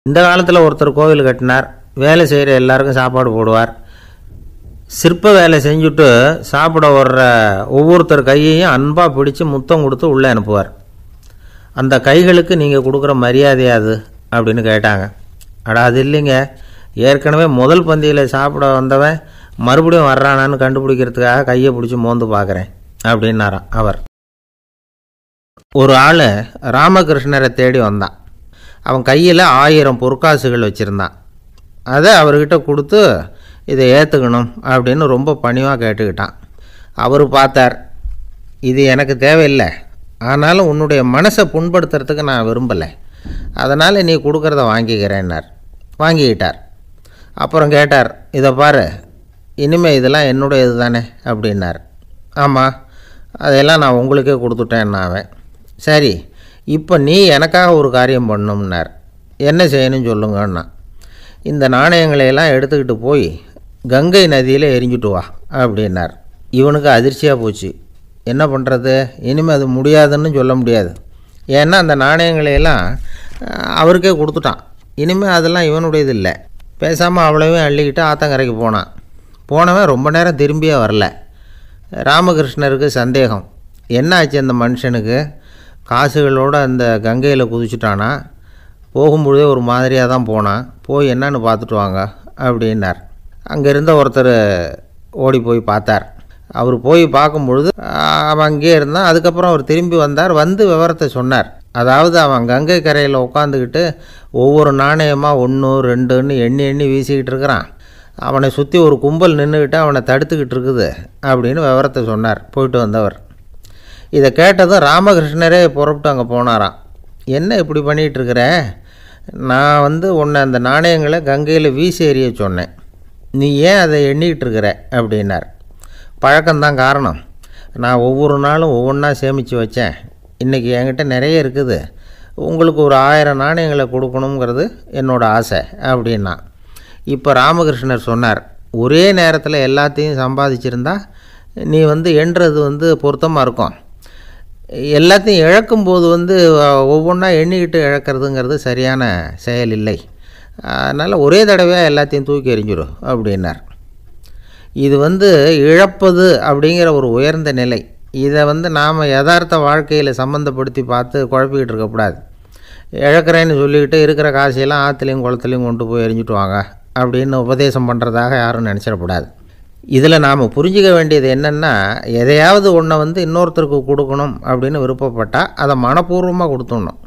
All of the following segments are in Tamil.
இந்த காலத்தில் ஒருத்தர் கோவில் கட்டினார். வேலை செய்கிற எல்லாருக்கும் சாப்பாடு போடுவார். சிற்ப வேலை செஞ்சுட்டு சாப்பிட வர்ற ஒவ்வொருத்தர் கையையும் அன்பாக பிடிச்சி முத்தம் கொடுத்து உள்ளே அனுப்புவார். அந்த கைகளுக்கு நீங்கள் கொடுக்குற மரியாதையாது அப்படின்னு கேட்டாங்க. அது இல்லைங்க, ஏற்கனவே முதல் பந்தியில் சாப்பிட வந்தவன் மறுபடியும் வர்றானான்னு கண்டுபிடிக்கிறதுக்காக கையை பிடிச்சி மோந்து பார்க்குறேன் அப்படின்னாராம் அவர். ஒரு ஆள் ராமகிருஷ்ணரை தேடி வந்தான். அவன் கையில் 1000 பொற்காசுகள் வச்சுருந்தான். அதை அவர்கிட்ட கொடுத்து இதை ஏற்றுக்கணும் அப்படின்னு ரொம்ப பணிவாக கேட்டுக்கிட்டான். அவர் பார்த்தார், இது எனக்கு தேவையில்லை, ஆனாலும் உன்னுடைய மனசை புண்படுத்துறதுக்கு நான் விரும்பலை, அதனால் நீ கொடுக்குறத வாங்கிக்கிறேன்னார். வாங்கிக்கிட்டார். அப்புறம் கேட்டார், இதை பாரு, இனிமேல் இதெல்லாம் என்னுடைய இது தானே அப்படின்னார். ஆமாம், அதையெல்லாம் நான் உங்களுக்கே கொடுத்துட்டேன்னா அவன். சரி, இப்போ நீ எனக்காக ஒரு காரியம் பண்ணணும்னார். என்ன செய்யணும்னு சொல்லுங்கன்னா, இந்த நாணயங்களையெல்லாம் எடுத்துக்கிட்டு போய் கங்கை நதியில் எரிஞ்சுட்டு வா அப்படின்னார். இவனுக்கு அதிர்ச்சியாக போச்சு. என்ன பண்ணுறது, இனிமேல் அது முடியாதுன்னு சொல்ல முடியாது. ஏன்னா அந்த நாணயங்களையெல்லாம் அவருக்கே கொடுத்துட்டான். இனிமேல் அதெல்லாம் இவனுடையது இல்லை. பேசாமல் அவ்வளோவே அள்ளிக்கிட்டு ஆத்தங்கரைக்கு போனான். போனவன் ரொம்ப நேரம் திரும்பியே வரல. ராமகிருஷ்ணருக்கு சந்தேகம், என்ன ஆச்சு அந்த மனுஷனுக்கு, காசுகளோடு அந்த கங்கையில் குதிச்சுட்டானா, போகும்பொழுதே ஒரு மாதிரியாக தான் போனான், போய் என்னன்னு பார்த்துட்டு வாங்க அப்படின்னார். அங்கே இருந்த ஒருத்தர் ஓடி போய் பார்த்தார். அவர் போய் பார்க்கும்பொழுது அவன் அங்கேயே இருந்தான். அதுக்கப்புறம் அவர் திரும்பி வந்தார். வந்து விவரத்தை சொன்னார். அதாவது அவன் கங்கை கரையில் உட்காந்துக்கிட்டு ஒவ்வொரு நாணயமாக 1 2ன்னு எண்ணி எண்ணி வீசிக்கிட்டு இருக்கிறான். அவனை சுற்றி ஒரு கும்பல் நின்றுக்கிட்டு அவனை தடுத்துக்கிட்டு இருக்குது அப்படின்னு விவரத்தை சொன்னார் போயிட்டு வந்தவர். இதை கேட்டதும் ராமகிருஷ்ணரே புறப்பட்டு அங்கே போனாராம். என்ன இப்படி பண்ணிகிட்ருக்கிற, நான் உன்னை அந்த நாணயங்களை கங்கையில் வீசி எறிய சொன்னேன், நீ ஏன் அதை எண்ணிக்கிட்டு இருக்கிற அப்படின்னார். பழக்கம்தான் காரணம், நான் ஒவ்வொரு நாளும் ஒவ்வொன்றா சேமித்து வச்சேன். இன்றைக்கி என்கிட்ட நிறைய இருக்குது, உங்களுக்கு ஒரு 1000 நாணயங்களை கொடுக்கணுங்கிறது என்னோடய ஆசை அப்படின்னா. இப்போ ராமகிருஷ்ணர் சொன்னார், ஒரே நேரத்தில் எல்லாத்தையும் சம்பாதிச்சிருந்தா நீ எண்ணுறது பொருத்தமாக இருக்கும். எல்லாத்தையும் இழக்கும்போது ஒவ்வொன்றா எண்ணிக்கிட்டு இழக்கிறதுங்கிறது சரியான செயல் இல்லை. அதனால் ஒரே தடவையாக எல்லாத்தையும் தூக்கி எறிஞ்சிடும் அப்படின்னார். இது இழப்பது அப்படிங்கிற ஒரு உயர்ந்த நிலை. இதை நாம் யதார்த்த வாழ்க்கையில் சம்மந்தப்படுத்தி பார்த்து குழப்பிக்கிட்டு இருக்கக்கூடாது. இழக்கிறேன்னு சொல்லிக்கிட்டு இருக்கிற காசையெல்லாம் ஆற்றுலையும் குளத்துலையும் கொண்டு போய் எரிஞ்சிட்டு வாங்க அப்படின்னு உபதேசம் பண்ணுறதாக யாரும் நினச்சிடக்கூடாது. இதில் நாம் புரிஞ்சிக்க வேண்டியது என்னென்னா, எதையாவது ஒன்றை இன்னொருத்தருக்கு கொடுக்கணும் அப்படின்னு விருப்பப்பட்டால் அதை மனப்பூர்வமாக கொடுத்துடணும்.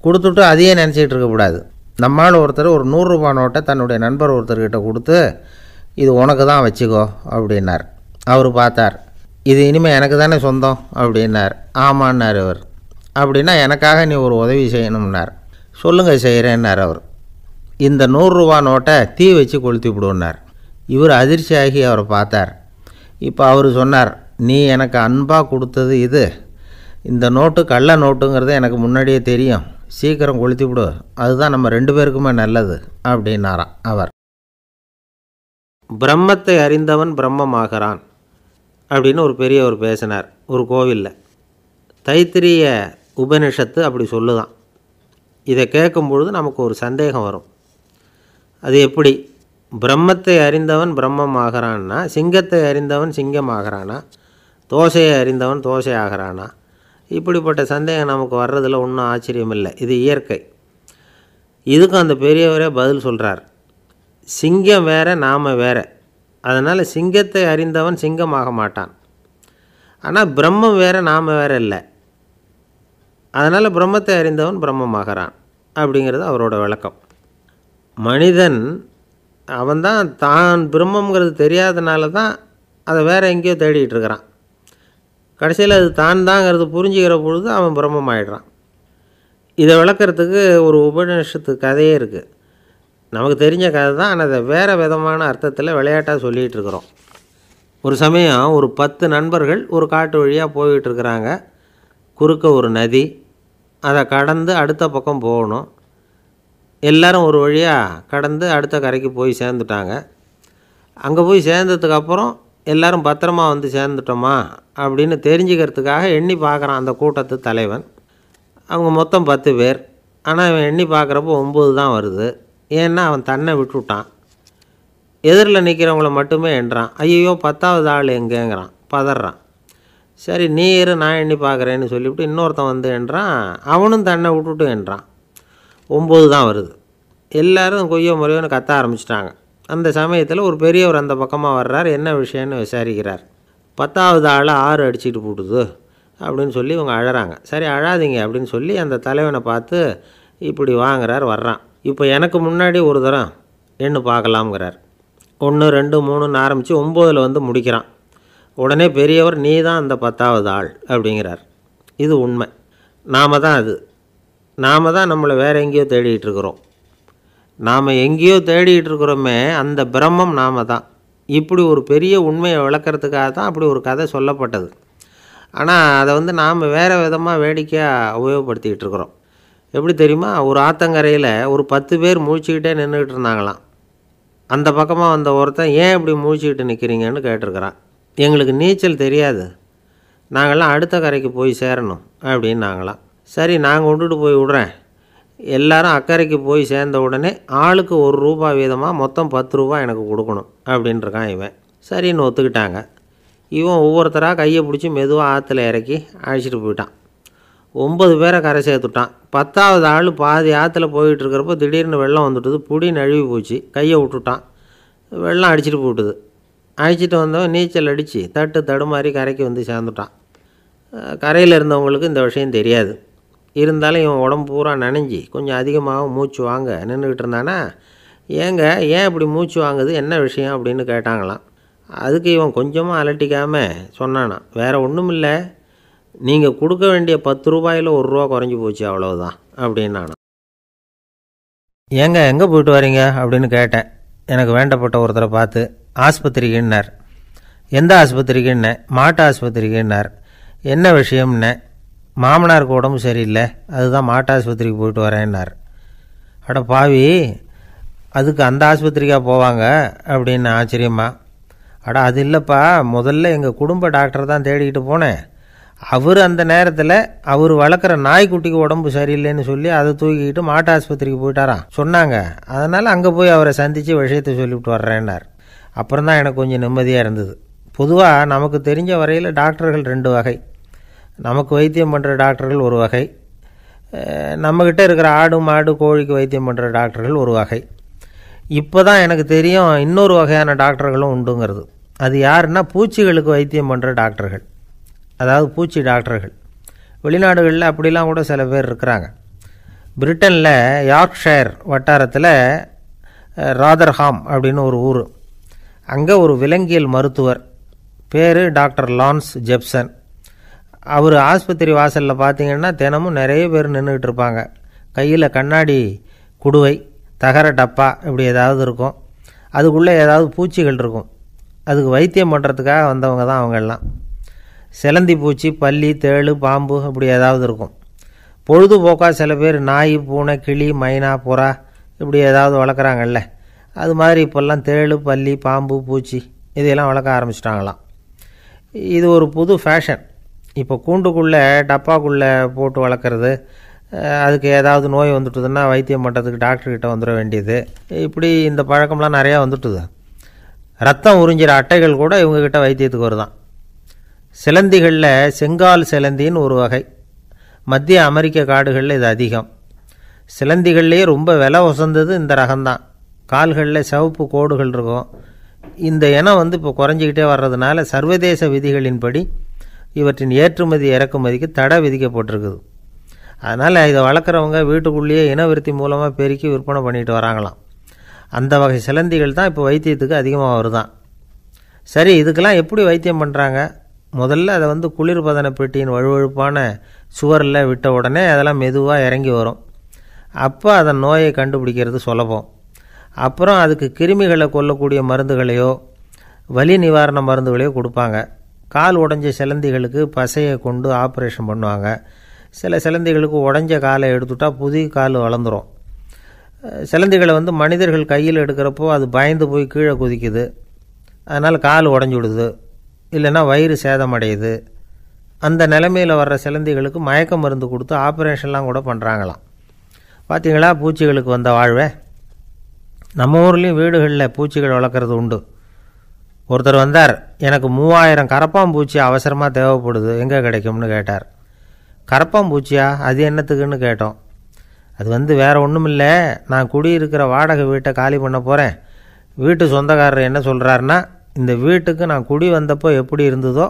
கொடுத்துட்டு அதையே நினச்சிக்கிட்டு இருக்கக்கூடாது. நம்மால் ஒருத்தர் ஒரு 100 ரூபா நோட்டை தன்னுடைய நண்பர் ஒருத்தர்கிட்ட கொடுத்து, இது உனக்கு தான் வச்சுக்கோ அப்படின்னார். அவர் பார்த்தார், இது இனிமேல் எனக்கு தானே சொந்தம் அப்படின்னார். ஆமான்னார் அவர். அப்படின்னா எனக்காக நீ ஒரு உதவி செய்யணும்னார். சொல்லுங்கள் செய்கிறேன்னார் அவர். இந்த 100 ரூபா நோட்டை தீ வச்சு கொளுத்தி விடுன்னார். இவர் அதிர்ச்சியாகி அவரை பார்த்தார். இப்போ அவர் சொன்னார், நீ எனக்கு அன்பாக கொடுத்தது இது, இந்த நோட்டு கள்ள நோட்டுங்கிறது எனக்கு முன்னாடியே தெரியும், சீக்கிரம் கொளுத்தி விடு, அதுதான் நம்ம 2 பேருக்குமே நல்லது அப்படின்னாராம் அவர். பிரம்மத்தை அறிந்தவன் பிரம்மமாகிறான் அப்படின்னு ஒரு பெரியவர் பேசினார் ஒரு கோவிலில். தைத்திரிய உபனிஷத்து அப்படி சொல்லுதான். இதை கேட்கும்பொழுது நமக்கு ஒரு சந்தேகம் வரும். அது எப்படி, பிரம்மத்தை அறிந்தவன் பிரம்மம் ஆகிறான்னா, சிங்கத்தை அறிந்தவன் சிங்கம் ஆகிறானா, தோசையை அறிந்தவன் தோசை ஆகிறானா? இப்படிப்பட்ட சந்தேகம் நமக்கு வர்றதில் ஒன்றும் ஆச்சரியம் இல்லை. இது இயற்கை. இதுக்கும் அந்த பெரியவரே பதில் சொல்கிறார். சிங்கம் வேற, நாம் வேற. அதனால் சிங்கத்தை அறிந்தவன் சிங்கம் ஆக மாட்டான். ஆனால் பிரம்மம் வேறு, நாம் வேறு இல்லை. அதனால் பிரம்மத்தை அறிந்தவன் பிரம்மமாகிறான் அப்படிங்கிறது அவரோட விளக்கம். மனிதன் அவன்தான் தான் பிரம்மங்கிறது தெரியாதனால தான் அதை வேறு எங்கேயோ தேடிகிட்டு இருக்கிறான். கடைசியில் அது தான் தாங்கிறது புரிஞ்சுக்கிற பொழுது அவன் பிரம்மம் ஆகிடுறான். இதை விளக்கிறதுக்கு ஒரு உபநிஷத்து கதையே இருக்குது. நமக்கு தெரிஞ்ச கதை தான், ஆனால் அதை வேறு விதமான அர்த்தத்தில் விளையாட்டாக சொல்லிகிட்டு இருக்கிறோம். ஒரு சமயம் ஒரு 10 நண்பர்கள் ஒரு காட்டு வழியாக போய்கிட்டுருக்குறாங்க. குறுக்க ஒரு நதி, அதை கடந்து அடுத்த பக்கம் போகணும். எல்லோரும் ஒரு வழியாக கடந்து அடுத்த கரைக்கு போய் சேர்ந்துட்டாங்க. அங்கே போய் சேர்ந்ததுக்கப்புறம் எல்லோரும் பத்திரமா சேர்ந்துட்டோமா அப்படின்னு தெரிஞ்சுக்கிறதுக்காக எண்ணி பார்க்குறான் அந்த கூட்டத்து தலைவன். அவங்க மொத்தம் 10 பேர். ஆனால் இவன் எண்ணி பார்க்குறப்போ 9 தான் வருது. ஏன்னா அவன் தன்னை விட்டுவிட்டான். எதிரில் நிற்கிறவங்கள மட்டுமே எண்ணுறான். ஐயோ 10வது ஆள் எங்கேங்கிறான், பதறான். சரி நீ இரு நான் எண்ணி பார்க்குறேன்னு சொல்லிவிட்டு இன்னொருத்தன் வந்து எண்ணுறான். அவனும் தன்னை விட்டுவிட்டு எண்ணுறான். 9 தான் வருது. எல்லோரும் கொய்யோ முறையோன்னு கத்த ஆரம்பிச்சிட்டாங்க. அந்த சமயத்தில் ஒரு பெரியவர் அந்த பக்கமாக வர்றார். என்ன விஷயம்னு விசாரிக்கிறார். 10வது ஆள் 6 அடிச்சுட்டு போட்டுது அப்படின்னு சொல்லி இவங்க அழறாங்க. சரி அழாதீங்க அப்படின்னு சொல்லி அந்த தலைவனை பார்த்து இப்படி வாங்குறார். வர்றான். இப்போ எனக்கு முன்னாடி ஒரு தரம் எண்ணு பார்க்கலாம்ங்கிறார். 1 2 3ன்னு ஆரம்பித்து 9ல் வந்து முடிக்கிறான். உடனே பெரியவர் நீ தான் அந்த 10வது ஆள் அப்படிங்கிறார். இது உண்மை. நாம் தான் நம்மளை வேறு எங்கேயோ தேடிகிட்டு இருக்கிறோம். நாம் எங்கேயோ தேடிகிட்டு இருக்கிறோமே அந்த பிரம்மம் நாம் தான். இப்படி ஒரு பெரிய உண்மையை விளக்கிறதுக்காக தான் அப்படி ஒரு கதை சொல்லப்பட்டது. ஆனால் அதை வந்து நாம் வேறு விதமாக வேடிக்கையாக உபயோகப்படுத்திக்கிட்டு இருக்கிறோம். எப்படி தெரியுமா? ஒரு ஆத்தங்கரையில் ஒரு 10 பேர் முழிச்சுக்கிட்டே நின்றுக்கிட்டு இருந்தாங்களாம். அந்த பக்கமாக வந்த ஒருத்தன் ஏன் இப்படி முழிச்சுக்கிட்டு நிற்கிறீங்கன்னு கேட்டிருக்கிறான். எங்களுக்கு நீச்சல் தெரியாது, நாங்கள்லாம் அடுத்த கரைக்கு போய் சேரணும் அப்படின்னு நாங்களாம். சரி நான் கொண்டுட்டு போய் விட்றேன். எல்லாரும் அக்கறைக்கு போய் சேர்ந்த உடனே ஆளுக்கு ₹1 வீதமாக மொத்தம் ₹10 எனக்கு கொடுக்கணும் அப்படின்ட்டுருக்கான் இவன். சரின்னு ஒத்துக்கிட்டாங்க. இவன் ஒவ்வொருத்தராக கையை பிடிச்சி மெதுவாக ஆற்றுல இறக்கி அழைச்சிட்டு போயிட்டான். 9 பேரை கரை சேர்த்துட்டான். 10வது ஆள் பாதி ஆற்றுல போயிட்டுருக்கிறப்போ திடீர்னு வெள்ளம் வந்துட்டுது. புடி நழுவி போச்சு. கையை விட்டுட்டான். வெள்ளம் அடிச்சிட்டு போட்டுது. அழைச்சிட்டு வந்தவன் நீச்சல் அடித்து தடுமாறி கரைக்கு வந்து சேர்ந்துட்டான். கரையில் இருந்தவங்களுக்கு இந்த விஷயம் தெரியாது. இருந்தாலும் இவன் உடம்பு பூரா நனைஞ்சி கொஞ்சம் அதிகமாகவும் மூச்சு வாங்க நின்றுக்கிட்டு இருந்தானா, ஏன் இப்படி மூச்சு வாங்குது, என்ன விஷயம் அப்படின்னு கேட்டாங்களாம். அதுக்கு இவன் கொஞ்சமாக அலட்டிக்காமல் சொன்னானா, வேறு ஒன்றும் இல்லை, நீங்கள் கொடுக்க வேண்டிய ₹10ல் ₹1 குறைஞ்சி போச்சு அவ்வளவுதான் அப்படின்னானா. ஏங்க எங்கே போயிட்டு வரீங்க அப்படின்னு கேட்டேன். எனக்கு வேண்டப்பட்ட ஒருத்தரை பார்த்து. ஆஸ்பத்திரிக்குன்னார். எந்த ஆஸ்பத்திரிக்குன்னே? மாட்டு ஆஸ்பத்திரிக்குன்னார். என்ன விஷயம்னே? மாமனாருக்கு உடம்பு சரியில்லை, அதுதான் மாட்டு ஆஸ்பத்திரிக்கு போயிட்டு வரேன்னார். அட பாவி, அதுக்கு அந்த ஆஸ்பத்திரிக்காக போவாங்க அப்படின்னு ஆச்சரியமா. அட அது இல்லைப்பா, முதல்ல எங்கள் குடும்ப டாக்டர் தான் தேடிக்கிட்டு போனேன். அவர் அந்த நேரத்தில் அவர் வளர்க்குற நாய்க்குட்டிக்கு உடம்பு சரியில்லைன்னு சொல்லி அதை தூக்கிக்கிட்டு மாட்டு ஆஸ்பத்திரிக்கு போயிட்டாராம் சொன்னாங்க. அதனால் அங்கே போய் அவரை சந்தித்து விஷயத்தை சொல்லிவிட்டு வர்றேன்னார். அப்புறம் தான் எனக்கு கொஞ்சம் நிம்மதியாக இருந்தது. பொதுவாக நமக்கு தெரிஞ்ச வரையில் டாக்டர்கள் 2 வகை. நமக்கு வைத்தியம் பண்ணுற டாக்டர்கள் ஒரு வகை, நம்மக்கிட்ட இருக்கிற ஆடு மாடு கோழிக்கு வைத்தியம் பண்ணுற டாக்டர்கள் ஒரு வகை. இப்போ தான் எனக்கு தெரியும் இன்னொரு வகையான டாக்டர்களும் உண்டுங்கிறது. அது யாருன்னா பூச்சிகளுக்கு வைத்தியம் பண்ணுற டாக்டர்கள், அதாவது பூச்சி டாக்டர்கள். வெளிநாடுகளில் அப்படிலாம் கூட சில பேர் இருக்கிறாங்க. பிரிட்டனில் யார்க்ஷயர் வட்டாரத்தில் ராதர்ஹாம் அப்படின்னு ஒரு ஊர். அங்கே ஒரு விலங்கியல் மருத்துவர் பேர் டாக்டர் லான்ஸ் ஜெப்சன். அவர் ஆஸ்பத்திரி வாசலில் பார்த்தீங்கன்னா தினமும் நிறைய பேர் நின்றுக்கிட்டு இருப்பாங்க. கையில் கண்ணாடி குடுவை, தகர டப்பா இப்படி ஏதாவது இருக்கும். அதுக்குள்ளே ஏதாவது பூச்சிகள் இருக்கும். அதுக்கு வைத்தியம் பண்ணுறதுக்காக வந்தவங்க தான் அவங்கெல்லாம். சிலந்தி பூச்சி, பல்லி, தேளு, பாம்பு இப்படி ஏதாவது இருக்கும். பொழுதுபோக்காக சில பேர் நாய், பூனை, கிளி, மைனா, புறா இப்படி ஏதாவது வளர்க்குறாங்கல்ல, அது மாதிரி இப்போல்லாம் தேளு, பல்லி, பாம்பு, பூச்சி இதையெல்லாம் வளர்க்க ஆரம்பிச்சிட்டாங்களாம். இது ஒரு புது ஃபேஷன். இப்போ கூண்டுக்குள்ளே டப்பாக்குள்ளே போட்டு வளர்க்குறது, அதுக்கு ஏதாவது நோய் வந்துட்டுதுன்னா வைத்தியம் பண்ணுறதுக்கு டாக்டர்கிட்ட வந்துட வேண்டியது, இப்படி இந்த பழக்கம்லாம் நிறையா வந்துட்டுது. ரத்தம் உறிஞ்சிற அட்டைகள் கூட இவங்ககிட்ட வைத்தியத்துக்கு வருதான். சிலந்திகளில் செங்கால் சிலந்தின்னு ஒரு வகை. மத்திய அமெரிக்க காடுகளில் இது அதிகம். சிலந்திகள்லேயே ரொம்ப விலை உசந்தது இந்த ரகம்தான். கால்களில் சிவப்பு கோடுகள் இருக்கும். இந்த இனம் இப்போ குறைஞ்சிக்கிட்டே வர்றதுனால சர்வதேச விதிகளின்படி இவற்றின் ஏற்றுமதி இறக்குமதிக்கு தடை விதிக்கப்பட்டிருக்குது. அதனால் இதை வளர்க்குறவங்க வீட்டுக்குள்ளேயே இனவிருத்தி மூலமாக பெருக்கி விற்பனை பண்ணிட்டு வராங்களாம். அந்த வகை சிலந்திகள் தான் இப்போ வைத்தியத்துக்கு அதிகமாக வருதான். சரி, இதுக்கெல்லாம் எப்படி வைத்தியம் பண்ணுறாங்க? முதல்ல அதை குளிர்பதன பெட்டியின் வழுவழுப்பான சுவரில் விட்ட உடனே அதெல்லாம் மெதுவாக இறங்கி வரும். அப்போ அதன் நோயை கண்டுபிடிக்கிறது சுலபம். அப்புறம் அதுக்கு கிருமிகளை கொல்லக்கூடிய மருந்துகளையோ வலி நிவாரண மருந்துகளையோ கொடுப்பாங்க. கால் உடைஞ்ச சிலந்திகளுக்கு பசையை கொண்டு ஆப்ரேஷன் பண்ணுவாங்க. சில சிலந்திகளுக்கு உடைஞ்ச காலை எடுத்துட்டா புதிய கால் வளர்ந்துடும். சிலந்திகளை மனிதர்கள் கையில் எடுக்கிறப்போ அது பயந்து போய் கீழே குதிக்குது. அதனால் கால் உடஞ்சி விடுது, இல்லைன்னா வயிறு சேதமடையுது. அந்த நிலைமையில் வர்ற சிலந்திகளுக்கு மயக்க மருந்து கொடுத்து ஆப்ரேஷன்லாம் கூட பண்ணுறாங்களாம். பார்த்தீங்களா பூச்சிகளுக்கு வந்த வாழ்வை? நம்ம ஊர்லேயும் வீடுகளில் பூச்சிகள் வளர்க்குறது உண்டு. ஒருத்தர் வந்தார், எனக்கு 3000 கரப்பாம்பூச்சி அவசரமாக தேவைப்படுது, எங்கே கிடைக்கும்னு கேட்டார். கரப்பாம்பூச்சியா, அது என்னத்துக்குன்னு கேட்டோம். அது வேறு ஒன்றும் இல்லை, நான் குடியிருக்கிற வாடகை வீட்டை காலி பண்ண போகிறேன். வீட்டு சொந்தக்காரர் என்ன சொல்கிறாருன்னா, இந்த வீட்டுக்கு நான் குடி வந்தப்போ எப்படி இருந்ததோ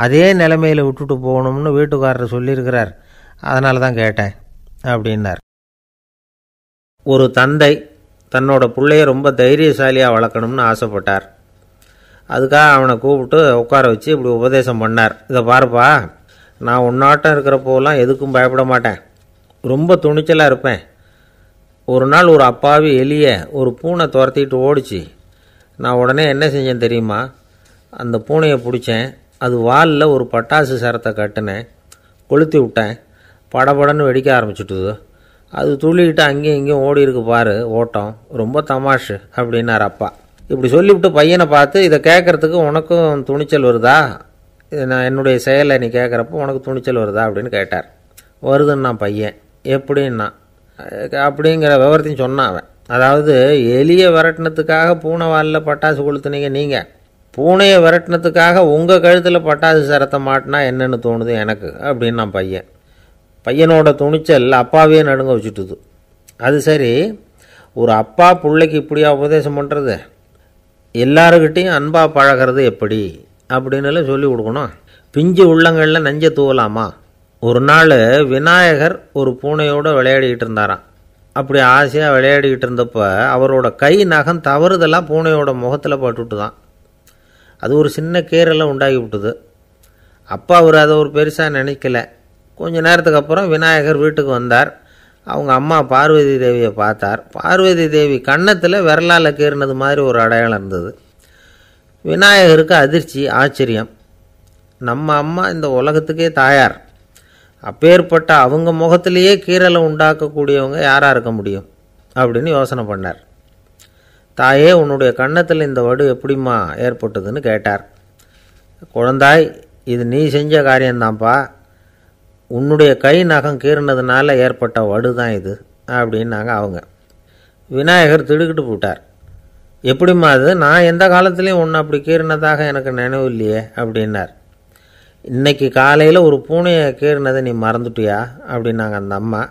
அதே நிலைமையில் விட்டுட்டு போகணும்னு வீட்டுக்காரர் சொல்லியிருக்கிறார், அதனால தான் கேட்டேன் அப்படின்னார். ஒரு தந்தை தன்னோட பிள்ளைய ரொம்ப தைரியசாலியாக வளர்க்கணும்னு ஆசைப்பட்டார். அதுக்காக அவனை கூப்பிட்டு உட்கார வச்சு இப்படி உபதேசம் பண்ணார். இதை பாருப்பா, நான் உன்னாட்டம் இருக்கிறப்போலாம் எதுக்கும் பயப்பட மாட்டேன், ரொம்ப துணிச்சலாக இருப்பேன். ஒரு நாள் ஒரு அப்பாவி எலியை ஒரு பூனை துரத்திட்டு ஓடிச்சு. நான் உடனே என்ன செஞ்சேன் தெரியுமா? அந்த பூனையை பிடிச்சேன், அது வாலில் ஒரு பட்டாசு சரத்தை கட்டினேன், கொளுத்தி விட்டேன், படபடன்னு வெடிக்க ஆரம்பிச்சுட்டுது. அது துள்ளிக்கிட்டு அங்கேயும் இங்கேயும் ஓடி இருக்கு பாரு ஓட்டம், ரொம்ப தமாஷு அப்படின்னார் அப்பா. இப்படி சொல்லிவிட்டு பையனை பார்த்து, இதை கேட்குறதுக்கு உனக்கும் துணிச்சல் வருதா, நான் என்னுடைய செயலை நீ கேட்குறப்போ உனக்கு துணிச்சல் வருதா அப்படின்னு கேட்டார். வருதுன்னா பையன். எப்படின்னா அப்படிங்கிற விவரத்தையும் சொன்னான் அவன். அதாவது எலியை விரட்டினத்துக்காக பூனை வாலில் பட்டாசு கொளுத்துனீங்க நீங்கள், பூனையை விரட்டினத்துக்காக உங்கள் கழுத்தில் பட்டாசு சரத்தை மாட்டினா என்னென்னு தோணுது எனக்கு அப்படின்னு நான் பையன். பையனோட துணிச்சல் அப்பாவே நடுங்க வச்சுட்டுது. அது சரி, ஒரு அப்பா பிள்ளைக்கு இப்படியா உபதேசம் பண்ணுறது? எல்லாருக்கிட்டையும் அன்பாக பழகிறது எப்படி அப்படின்னு சொல்லி கொடுக்கணும். பிஞ்சு உள்ளங்களில் நஞ்சை தூவலாமா? ஒரு நாள் விநாயகர் ஒரு பூனையோடு விளையாடிக்கிட்டு இருந்தாராம். அப்படி ஆசையாக விளையாடிக்கிட்டு இருந்தப்போ அவரோட கை நகம் தவறுதெல்லாம் பூனையோட முகத்தில் பட்டுட்டு தான். அது ஒரு சின்ன கீறலை உண்டாகி விட்டுது. அப்பா அவர் அதை ஒரு பெருசாக நினைக்கல. கொஞ்ச நேரத்துக்கு அப்புறம் விநாயகர் வீட்டுக்கு வந்தார். அவங்க அம்மா பார்வதி தேவியை பார்த்தார். பார்வதி தேவி கன்னத்தில் விரலால் கீறினது மாதிரி ஒரு அடையாளம் இருந்தது. விநாயகருக்கு அதிர்ச்சி, ஆச்சரியம். நம்ம அம்மா இந்த உலகத்துக்கே தாயார், அப்பேற்பட்ட அவங்க முகத்திலேயே கீறலை உண்டாக்கக்கூடியவங்க யாராக இருக்க முடியும் அப்படின்னு யோசனை பண்ணார். தாயே, உன்னுடைய கன்னத்தில் இந்த வடு எப்படிம்மா ஏற்பட்டதுன்னு கேட்டார். குழந்தாய், இது நீ செஞ்ச காரியம்தான்ப்பா, உன்னுடைய கை நகம் கீறினதுனால ஏற்பட்ட வடு தான் இது அப்படின்னாங்க அவங்க. விநாயகர் திடுக்கிட்டு போட்டார். எப்படிம்மா அது? நான் எந்த காலத்துலேயும் ஒன்று அப்படி கீறினதாக எனக்கு நினைவு இல்லையே அப்படின்னார். இன்னைக்கு காலையில் ஒரு பூனையை கீறினதை நீ மறந்துட்டியா அப்படின்னாங்க அந்த அம்மா.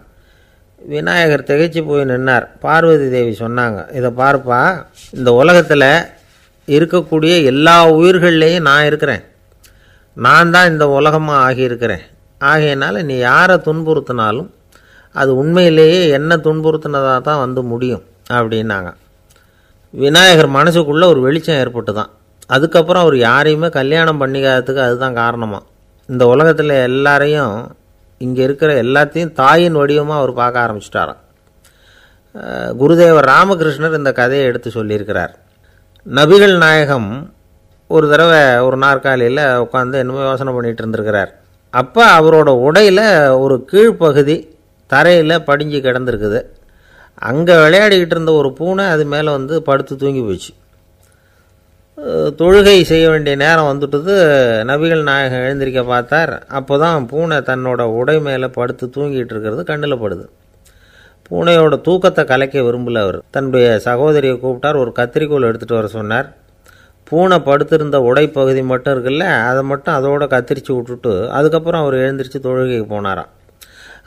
விநாயகர் திகைச்சு போய் நின்னார். பார்வதி தேவி சொன்னாங்க, இதை பார்ப்பா, இந்த உலகத்தில் இருக்கக்கூடிய எல்லா உயிர்கள்லேயும் நான் இருக்கிறேன், நான் தான் இந்த உலகமாக ஆகியிருக்கிறேன். ஆகையினால நீ யாரை துன்புறுத்தினாலும் அது உண்மையிலேயே என்ன துன்புறுத்தினதாக தான் முடியும் அப்படின்னாங்க. விநாயகர் மனசுக்குள்ளே ஒரு வெளிச்சம் ஏற்பட்டு தான். அதுக்கப்புறம் அவர் யாரையுமே கல்யாணம் பண்ணிக்காததுக்கு அதுதான் காரணமாக. இந்த உலகத்தில் எல்லாரையும், இங்கே இருக்கிற எல்லாத்தையும் தாயின் வடிவமாக அவர் பார்க்க ஆரம்பிச்சிட்டாராம். குருதேவர் ராமகிருஷ்ணர் இந்த கதையை எடுத்து சொல்லியிருக்கிறார். நபிகள் நாயகம் ஒரு தடவை ஒரு நாற்காலியில் உட்காந்து என்னமோ யோசனை பண்ணிகிட்டு இருந்திருக்கிறார். அப்போ அவரோட உடையில் ஒரு கீழ்ப்பகுதி தரையில் படிஞ்சு கிடந்திருக்குது. அங்கே விளையாடிக்கிட்டு இருந்த ஒரு பூனை அது மேலே படுத்து தூங்கி போச்சு. தொழுகை செய்ய வேண்டிய நேரம் வந்துட்டுது. நபிகள் நாயகம் எழுந்திருக்க பார்த்தார். அப்போ தான் பூனை தன்னோட உடை மேலே படுத்து தூங்கிட்டு இருக்கிறது கண்ணில் படுது. பூனையோட தூக்கத்தை கலைக்க விரும்பல அவர். தன்னுடைய சகோதரியை கூப்பிட்டார், ஒரு கத்திரிக்கோள் எடுத்துகிட்டு வர சொன்னார். பூனை படுத்திருந்த உடைப்பகுதி மட்டும் இருக்குல்ல, அதை மட்டும் அதோட கத்திரிச்சு விட்டுட்டு அதுக்கப்புறம் அவர் எழுந்திரிச்சு தொழுகைக்கு போனாராம்.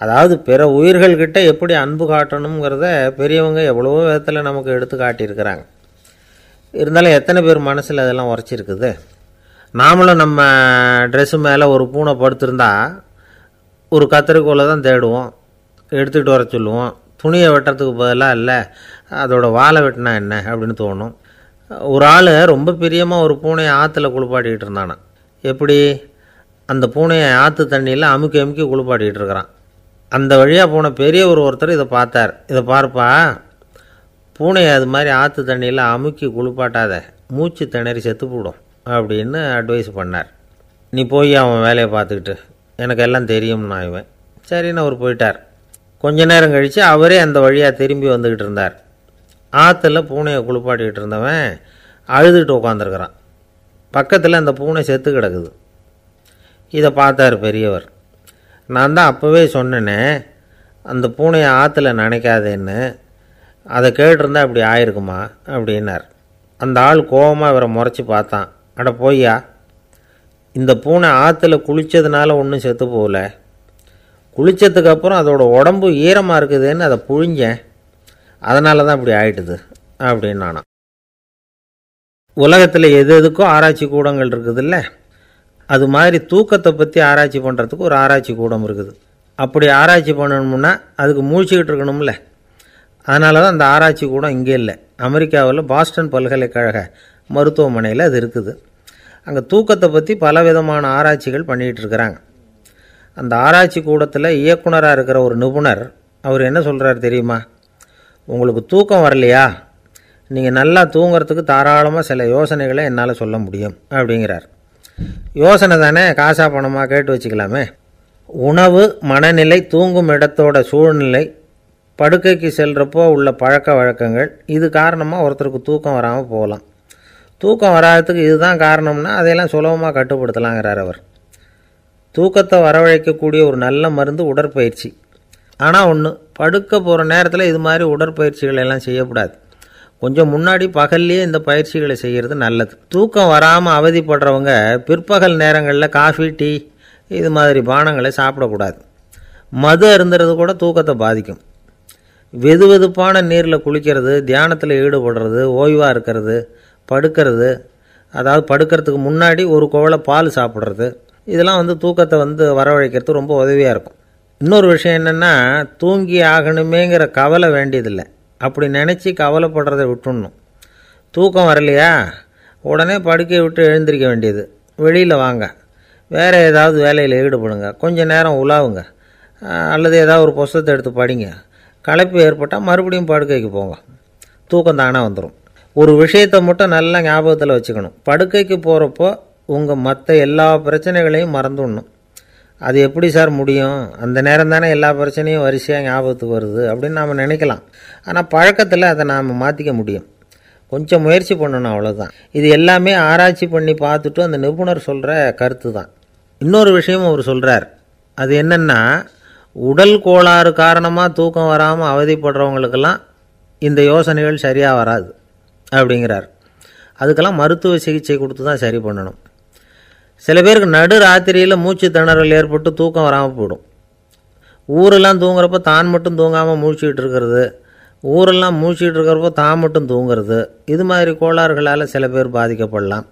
அதாவது பிற உயிர்கள்கிட்ட எப்படி அன்பு காட்டணுங்கிறத பெரியவங்க எவ்வளவோ விதத்தில் நமக்கு எடுத்து காட்டியிருக்கிறாங்க. இருந்தாலும் எத்தனை பேர் மனசில் அதெல்லாம் உரைச்சிருக்குது? நாமளும் நம்ம ட்ரெஸ்ஸு மேலே ஒரு பூனை படுத்திருந்தா ஒரு கத்திரிக்கோலை தான் தேடுவோம், எடுத்துக்கிட்டு வர சொல்லுவோம். துணியை வெட்டுறதுக்கு பதிலாக இல்லை அதோட வாழை வெட்டினா என்ன அப்படின்னு தோணும். ஒரு ஆள் ரொம்ப பிரியமாக ஒரு பூனையை ஆற்றுல குளிப்பாட்டிக்கிட்டு இருந்தானா. எப்படி? அந்த பூனையை ஆற்று தண்ணியில் அமுக்கி அமுக்கி குளிப்பாட்டிக்கிட்டு இருக்கிறான். அந்த வழியாக போன பெரியவர் ஒருத்தர் இதை பார்த்தார். இதை பார்ப்பா, பூனையை அது மாதிரி ஆற்று தண்ணியில் அமுக்கி குளிப்பாட்டாத, மூச்சு திணறி செத்து போடும் அப்படின்னு அட்வைஸ் பண்ணார். நீ போய் அவன் வேலையை பார்த்துக்கிட்டு, எனக்கு எல்லாம் தெரியும்னா இவன். சரின்னு அவர் போயிட்டார். கொஞ்ச நேரம் கழித்து அவரே அந்த வழியாக திரும்பி வந்துக்கிட்டு இருந்தார். ஆற்றுல பூனையை குளிப்பாட்டிக்கிட்டு இருந்தவன் அழுதுகிட்டு உட்காந்துருக்கிறான். பக்கத்தில் அந்த பூனை செத்து கிடக்குது. இதை பார்த்தார் பெரியவர். நான் தான் அப்போவே சொன்னேனே அந்த பூனையை ஆற்றுல நினைக்காதேன்னு, அதை கேட்டிருந்தா இப்படி ஆயிருக்குமா அப்படின்னார். அந்த ஆள் கோபமாக இவரை முறைச்சி பார்த்தான். அட போய்யா, இந்த பூனை ஆற்றுல குளித்ததுனால ஒன்றும் செத்து போகல, குளித்ததுக்கப்புறம் அதோட உடம்பு ஈரமாக இருக்குதுன்னு அதை புழிஞ்சேன், அதனால தான் இப்படி ஆயிட்டுது அப்படின்னு நானா. உலகத்தில் எது எதுக்கும் ஆராய்ச்சி கூடங்கள் இருக்குதுல்ல, அது மாதிரி தூக்கத்தை பற்றி ஆராய்ச்சி பண்ணுறதுக்கு ஒரு ஆராய்ச்சி கூடம் இருக்குது. அப்படி ஆராய்ச்சி பண்ணணும்னா அதுக்கு மூழ்கிக்கிட்டு இருக்கணும்ல. அதனால தான் அந்த ஆராய்ச்சி கூடம் இங்கே இல்லை, அமெரிக்காவில் பாஸ்டன் பல்கலைக்கழக மருத்துவமனையில் அது இருக்குது. அங்கே தூக்கத்தை பற்றி பலவிதமான ஆராய்ச்சிகள் பண்ணிகிட்டு இருக்கிறாங்க. அந்த ஆராய்ச்சி கூடத்தில் இயக்குனராக இருக்கிற ஒரு நிபுணர், அவர் என்ன சொல்கிறார் தெரியுமா? உங்களுக்கு தூக்கம் வரலையா, நீங்கள் நல்லா தூங்கிறதுக்கு தாராளமாக சில யோசனைகளை என்னால் சொல்ல முடியும் அப்படிங்கிறார். யோசனை தானே, காசா பணமாக கேட்டு வச்சுக்கலாமே. உணவு, மனநிலை, தூங்கும் இடத்தோட சூழ்நிலை, படுக்கைக்கு செல்கிறப்போ உள்ள பழக்க வழக்கங்கள், இது காரணமாக ஒருத்தருக்கு தூக்கம் வராமல் போகலாம். தூக்கம் வராததுக்கு இதுதான் காரணம்னா அதையெல்லாம் சுலபமாக கட்டுப்படுத்தலாங்கிறார் அவர். தூக்கத்தை வரவழைக்கக்கூடிய ஒரு நல்ல மருந்து உடற்பயிற்சி. ஆனால் ஒன்று, படுக்க போகிற நேரத்தில் இது மாதிரி உடற்பயிற்சிகள் எல்லாம் செய்யக்கூடாது. கொஞ்சம் முன்னாடி பகல்லையே இந்த பயிற்சிகளை செய்கிறது நல்லது. தூக்கம் வராமல் அவதிப்படுறவங்க பிற்பகல் நேரங்களில் காஃபி, டீ இது மாதிரி பானங்களை சாப்பிடக்கூடாது. மது அருந்துறது கூட தூக்கத்தை பாதிக்கும். வெது வெதுப்பான நீரில் குளிக்கிறது, தியானத்தில் ஈடுபடுறது, ஓய்வாக இருக்கிறது, படுக்கிறது, அதாவது படுக்கிறதுக்கு முன்னாடி ஒரு குவளை பால் சாப்பிட்றது, இதெல்லாம் தூக்கத்தை வரவழைக்கிறது ரொம்ப உதவியாக இருக்கும். இன்னொரு விஷயம் என்னென்னா, தூங்கி ஆகணுமேங்கிற கவலை வேண்டியதில்லை. அப்படி நினச்சி கவலைப்படுறதை விட்டுடணும். தூக்கம் வரலையா, உடனே படுக்கையை விட்டு எழுந்திரிக்க வேண்டியது. வெளியில் வாங்க, வேறு ஏதாவது வேலையில் ஈடுபடுங்க, கொஞ்சம் நேரம் உலாவுங்க, அல்லது ஏதாவது ஒரு புஸ்தகத்தை எடுத்து படிங்க. களைப்பு ஏற்பட்டால் மறுபடியும் படுக்கைக்கு போங்க, தூக்கம் தானே வந்துடும். ஒரு விஷயத்தை மட்டும் நல்லா ஞாபகத்தில் வச்சுக்கணும். படுக்கைக்கு போகிறப்போ உங்கள் மற்ற எல்லா பிரச்சனைகளையும் மறந்துடணும். அது எப்படி சார் முடியும், அந்த நேரம் தானே எல்லா பிரச்சனையும் வரிசையாக ஞாபகத்துக்கு வருது அப்படின்னு நாம் நினைக்கலாம். ஆனால் பழக்கத்தில் அதை நாம் மாற்றிக்க முடியும். கொஞ்சம் முயற்சி பண்ணணும், அவ்வளோதான். இது எல்லாமே ஆராய்ச்சி பண்ணி பார்த்துட்டு அந்த நிபுணர் சொல்கிற கருத்து தான். இன்னொரு விஷயமும் அவர் சொல்கிறார். அது என்னென்னா, உடல் கோளாறு காரணமாக தூக்கம் வராமல் அவதிப்படுறவங்களுக்கெல்லாம் இந்த யோசனைகள் சரியாக வராது அப்படிங்கிறார். அதுக்கெல்லாம் மருத்துவ சிகிச்சை கொடுத்து தான் சரி பண்ணணும். சில பேருக்கு நடு ராத்திரியில் மூச்சு திணறல் ஏற்பட்டு தூக்கம் வராமல் போயிடும். ஊரெல்லாம் தூங்குறப்போ தான் மட்டும் தூங்காமல் மூழ்கிட்டு இருக்கிறது, ஊரெல்லாம் மூழ்கிட்டு இருக்கிறப்போ தான் மட்டும் தூங்குறது, இது மாதிரி கோளாறுகளால் சில பேர் பாதிக்கப்படலாம்.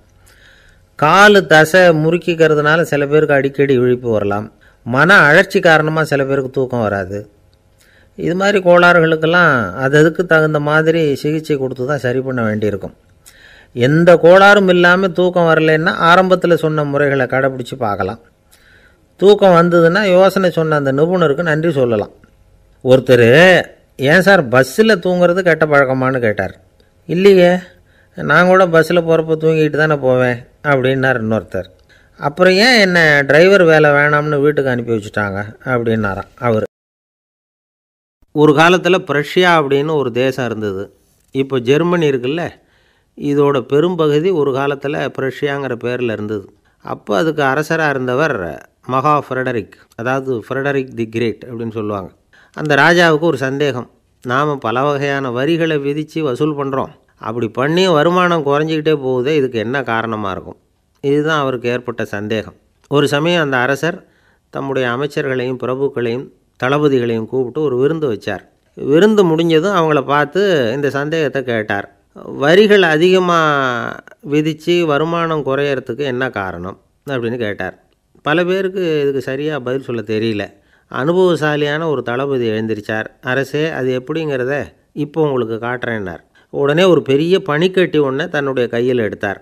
கால் தசை முறுக்கிக்கிறதுனால சில பேருக்கு அடிக்கடி விழிப்பு வரலாம். மன அழற்சி காரணமாக சில பேருக்கு தூக்கம் வராது. இது மாதிரி கோளாறுகளுக்கெல்லாம் அதுக்கு தகுந்த மாதிரி சிகிச்சை கொடுத்து தான் சரி பண்ண வேண்டியிருக்கும். எந்த கோளாறும் இல்லாமல் தூக்கம் வரலைன்னா ஆரம்பத்தில் சொன்ன முறைகளை கடைப்பிடிச்சு பார்க்கலாம். தூக்கம் வந்ததுன்னா யோசனை சொன்ன அந்த நிபுணருக்கு நன்றி சொல்லலாம். ஒருத்தர், ஏன் சார் பஸ்ஸில் தூங்குறது கெட்ட பழக்கமானு கேட்டார். இல்லையே, நான் கூட பஸ்ஸில் போகிறப்போ தூங்கிட்டு தானே போவேன் அப்படின்னார் இன்னொருத்தர். அப்புறம் ஏன் என்ன டிரைவர் வேலை வேணாம்னு வீட்டுக்கு அனுப்பி வச்சுட்டாங்க அப்படின்னாராம் அவர். ஒரு காலத்தில் பிரஷ்யா அப்படின்னு ஒரு தேசம் இருந்தது. இப்போ ஜெர்மனி இருக்குல்ல, இதோட பெரும்பகுதி ஒரு காலத்தில் பிரஷ்யாங்கிற பேரில் இருந்தது. அப்போ அதுக்கு அரசராக இருந்தவர் மகா ஃப்ரெடரிக், அதாவது ஃப்ரெடரிக் தி கிரேட் அப்படின்னு சொல்லுவாங்க. அந்த ராஜாவுக்கு ஒரு சந்தேகம். நாம் பல வகையான வரிகளை விதித்து வசூல் பண்ணுறோம், அப்படி பண்ணி வருமானம் குறைஞ்சிக்கிட்டே போகுதே, இதுக்கு என்ன காரணமாக இருக்கும்? இதுதான் அவருக்கு ஏற்பட்ட சந்தேகம். ஒரு சமயம் அந்த அரசர் தம்முடைய அமைச்சர்களையும் பிரபுக்களையும் தளபதிகளையும் கூப்பிட்டு ஒரு விருந்து வச்சார். விருந்து முடிஞ்சதும் அவங்கள பார்த்து இந்த சந்தேகத்தை கேட்டார். வரிகள் அதிகமாக விதித்து வருமானம் குறையறதுக்கு என்ன காரணம் அப்படின்னு கேட்டார். பல பேருக்கு இதுக்கு சரியாக பதில் சொல்ல தெரியல. அனுபவசாலியான ஒரு தளபதி எழுந்திரிச்சார். அரசே, அது எப்படிங்கிறத இப்போ உங்களுக்கு காட்டுறேன்னார். உடனே ஒரு பெரிய பனிக்கட்டி ஒன்றை தன்னுடைய கையில் எடுத்தார்.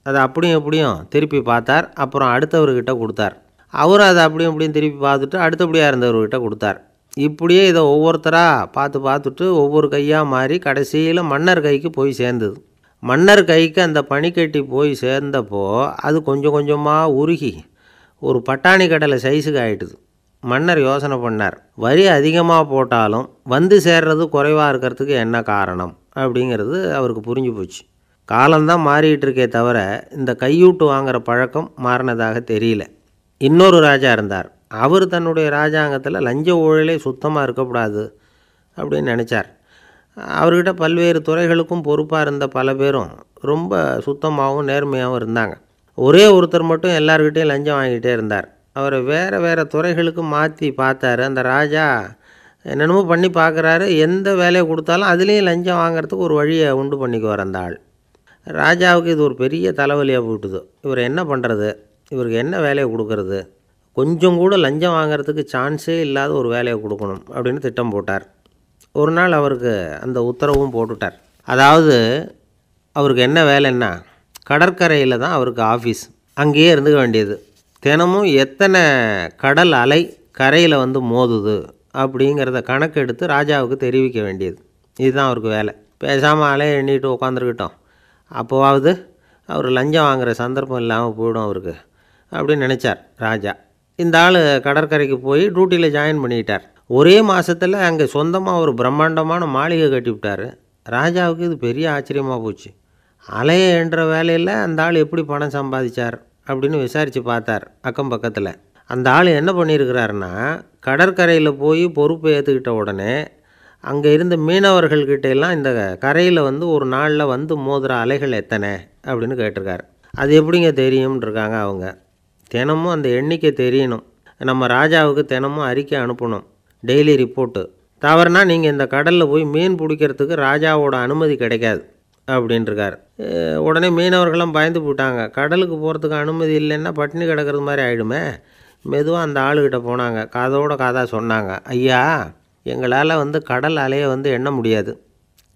அதை அப்படியும் எப்படியும் திருப்பி பார்த்தார். அப்புறம் அடுத்தவர்கிட்ட கொடுத்தார். அவரும் அதை அப்படியும் இப்படியும் திருப்பி பார்த்துட்டு அடுத்தபடியாக இருந்தவர்கிட்ட கொடுத்தார். இப்படியே இதை ஒவ்வொருத்தராக பார்த்துட்டு ஒவ்வொரு கையாக மாறி கடைசியில் மன்னர் கைக்கு போய் சேர்ந்தது. மன்னர் கைக்கு அந்த பனிக்கட்டி போய் சேர்ந்தப்போ அது கொஞ்சம் கொஞ்சமாக உருகி ஒரு பட்டாணி கடலை சைஸுக்கு ஆகிட்டுது. மன்னர் யோசனை பண்ணார், வரி அதிகமாக போட்டாலும் வந்து சேர்றது குறைவாக இருக்கிறதுக்கு என்ன காரணம் அப்படிங்கிறது அவருக்கு புரிஞ்சு போச்சு. காலம்தான் மாறிக்கிட்டு இருக்கே தவிர இந்த கையூட்டு வாங்குகிற பழக்கம் மாறினதாக தெரியல. இன்னொரு ராஜா இருந்தார். அவர் தன்னுடைய ராஜாங்கத்தில் லஞ்ச ஊழலே சுத்தமாக இருக்கக்கூடாது அப்படின்னு நினச்சார். அவர்கிட்ட பல்வேறு துறைகளுக்கும் பொறுப்பாக இருந்த பல பேரும் ரொம்ப சுத்தமாகவும் நேர்மையாகவும் இருந்தாங்க. ஒரே ஒருத்தர் மட்டும் எல்லார்கிட்டையும் லஞ்சம் வாங்கிட்டே இருந்தார். அவரை வேறு வேறு துறைகளுக்கு மாற்றி பார்த்தாரு. அந்த ராஜா என்னென்னமோ பண்ணி பார்க்குறாரு. எந்த வேலையை கொடுத்தாலும் அதுலேயும் லஞ்சம் வாங்குறதுக்கு ஒரு வழியை உண்டு பண்ணிக்குவார் அந்த ஆள். ராஜாவுக்கு இது ஒரு பெரிய தலைவலியாக போட்டுது. இவர் என்ன பண்ணுறது, இவருக்கு என்ன வேலையை கொடுக்கறது, கொஞ்சம் கூட லஞ்சம் வாங்கிறதுக்கு சான்ஸே இல்லாத ஒரு வேலையை கொடுக்கணும் அப்படின்னு திட்டம் போட்டார். ஒரு நாள் அவருக்கு அந்த உத்தரவும் போட்டுட்டார். அதாவது அவருக்கு என்ன வேலைன்னா, கடற்கரையில் தான் அவருக்கு ஆஃபீஸ். அங்கேயே இருந்துக்க வேண்டியது. தினமும் எத்தனை கடல் அலை கரையில் வந்து மோதுது அப்படிங்கிறத கணக்கெடுத்து ராஜாவுக்கு தெரிவிக்க வேண்டியது. இதுதான் அவருக்கு வேலை. பேசாமல் அலையை எண்ணிட்டு உட்காந்துருக்கட்டும், அப்போவாவது அவர் லஞ்சம் வாங்குகிற சந்தர்ப்பம் இல்லாமல் போயிடும் அவருக்கு அப்படின்னு நினச்சார் ராஜா. இந்த ஆள் கடற்கரைக்கு போய் டியூட்டியில் ஜாயின் பண்ணிக்கிட்டார். ஒரே மாதத்தில் அங்கே சொந்தமாக ஒரு பிரம்மாண்டமான மாளிகை கட்டிவிட்டார். ராஜாவுக்கு இது பெரிய ஆச்சரியமாக போச்சு. அலையை என்ற வேலையில் அந்த ஆள் எப்படி பணம் சம்பாதிச்சார் அப்படின்னு விசாரித்து பார்த்தார் அக்கம் பக்கத்தில். அந்த ஆள் என்ன பண்ணியிருக்கிறாருன்னா, கடற்கரையில் போய் பொறுப்பை ஏற்றுக்கிட்ட உடனே அங்கே இருந்த மீனவர்கள்கிட்ட எல்லாம் இந்த கரையில் வந்து ஒரு நாளில் வந்து மோதுகிற அலைகள் எத்தனை அப்படின்னு கேட்டிருக்காரு. அது எப்படிங்க தெரியும்னு இருக்காங்க அவங்க. தினமும் அந்த எண்ணிக்கை தெரியணும். நம்ம ராஜாவுக்கு தினமும் அறிக்கை அனுப்பணும், டெய்லி ரிப்போர்ட்டு. தவறுனா நீங்கள் இந்த கடலில் போய் மீன் பிடிக்கிறதுக்கு ராஜாவோட அனுமதி கிடைக்காது அப்படின்ட்டுருக்கார். உடனே மீனவர்களும் பயந்து போட்டாங்க. கடலுக்கு போகிறதுக்கு அனுமதி இல்லைன்னா பட்டினி கிடக்கிறது மாதிரி ஆகிடுமே. மெதுவாக அந்த ஆளுகிட்ட போனாங்க. காதோட காதாக சொன்னாங்க, ஐயா, எங்களால் வந்து கடல் அலையை வந்து எண்ண முடியாது.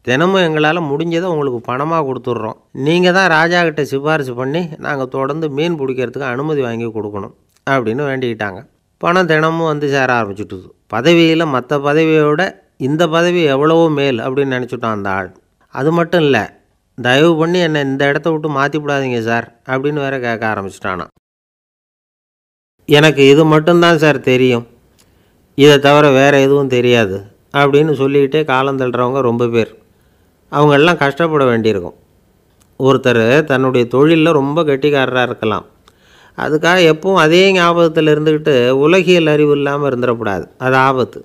தினமும் எங்களால் முடிஞ்சதை உங்களுக்கு பணமாக கொடுத்துட்றோம். நீங்கள் தான் ராஜா கிட்ட சிபாரிசு பண்ணி நாங்கள் தொடர்ந்து மீன் பிடிக்கிறதுக்கு அனுமதி வாங்கி கொடுக்கணும் அப்படின்னு வேண்டிக்கிட்டாங்க. பணம் தினமும் வந்து சேர ஆரம்பிச்சுட்டுது. பதவியில் மற்ற பதவியோட இந்த பதவி எவ்வளவோ மேல் அப்படின்னு நினச்சிட்டான் அந்த ஆள். அது மட்டும் இல்லை, தயவு பண்ணி என்னை இந்த இடத்த விட்டு மாற்றி விடாதீங்க சார் அப்படின்னு வேற கேட்க ஆரம்பிச்சிட்டானா. எனக்கு இது மட்டும்தான் சார் தெரியும், இதை தவிர வேறு எதுவும் தெரியாது அப்படின்னு சொல்லிக்கிட்டே காலம் தள்ளுறவங்க ரொம்ப பேர். அவங்களெல்லாம் கஷ்டப்பட வேண்டியிருக்கும். ஒருத்தர் தன்னுடைய தொழிலில் ரொம்ப கெட்டிக்காரராக இருக்கலாம். அதுக்காக எப்பவும் அதே ஞாபகத்தில் இருந்துக்கிட்டு உலகியல் அறிவு இல்லாமல் இருந்துடக்கூடாது. அது ஆபத்து.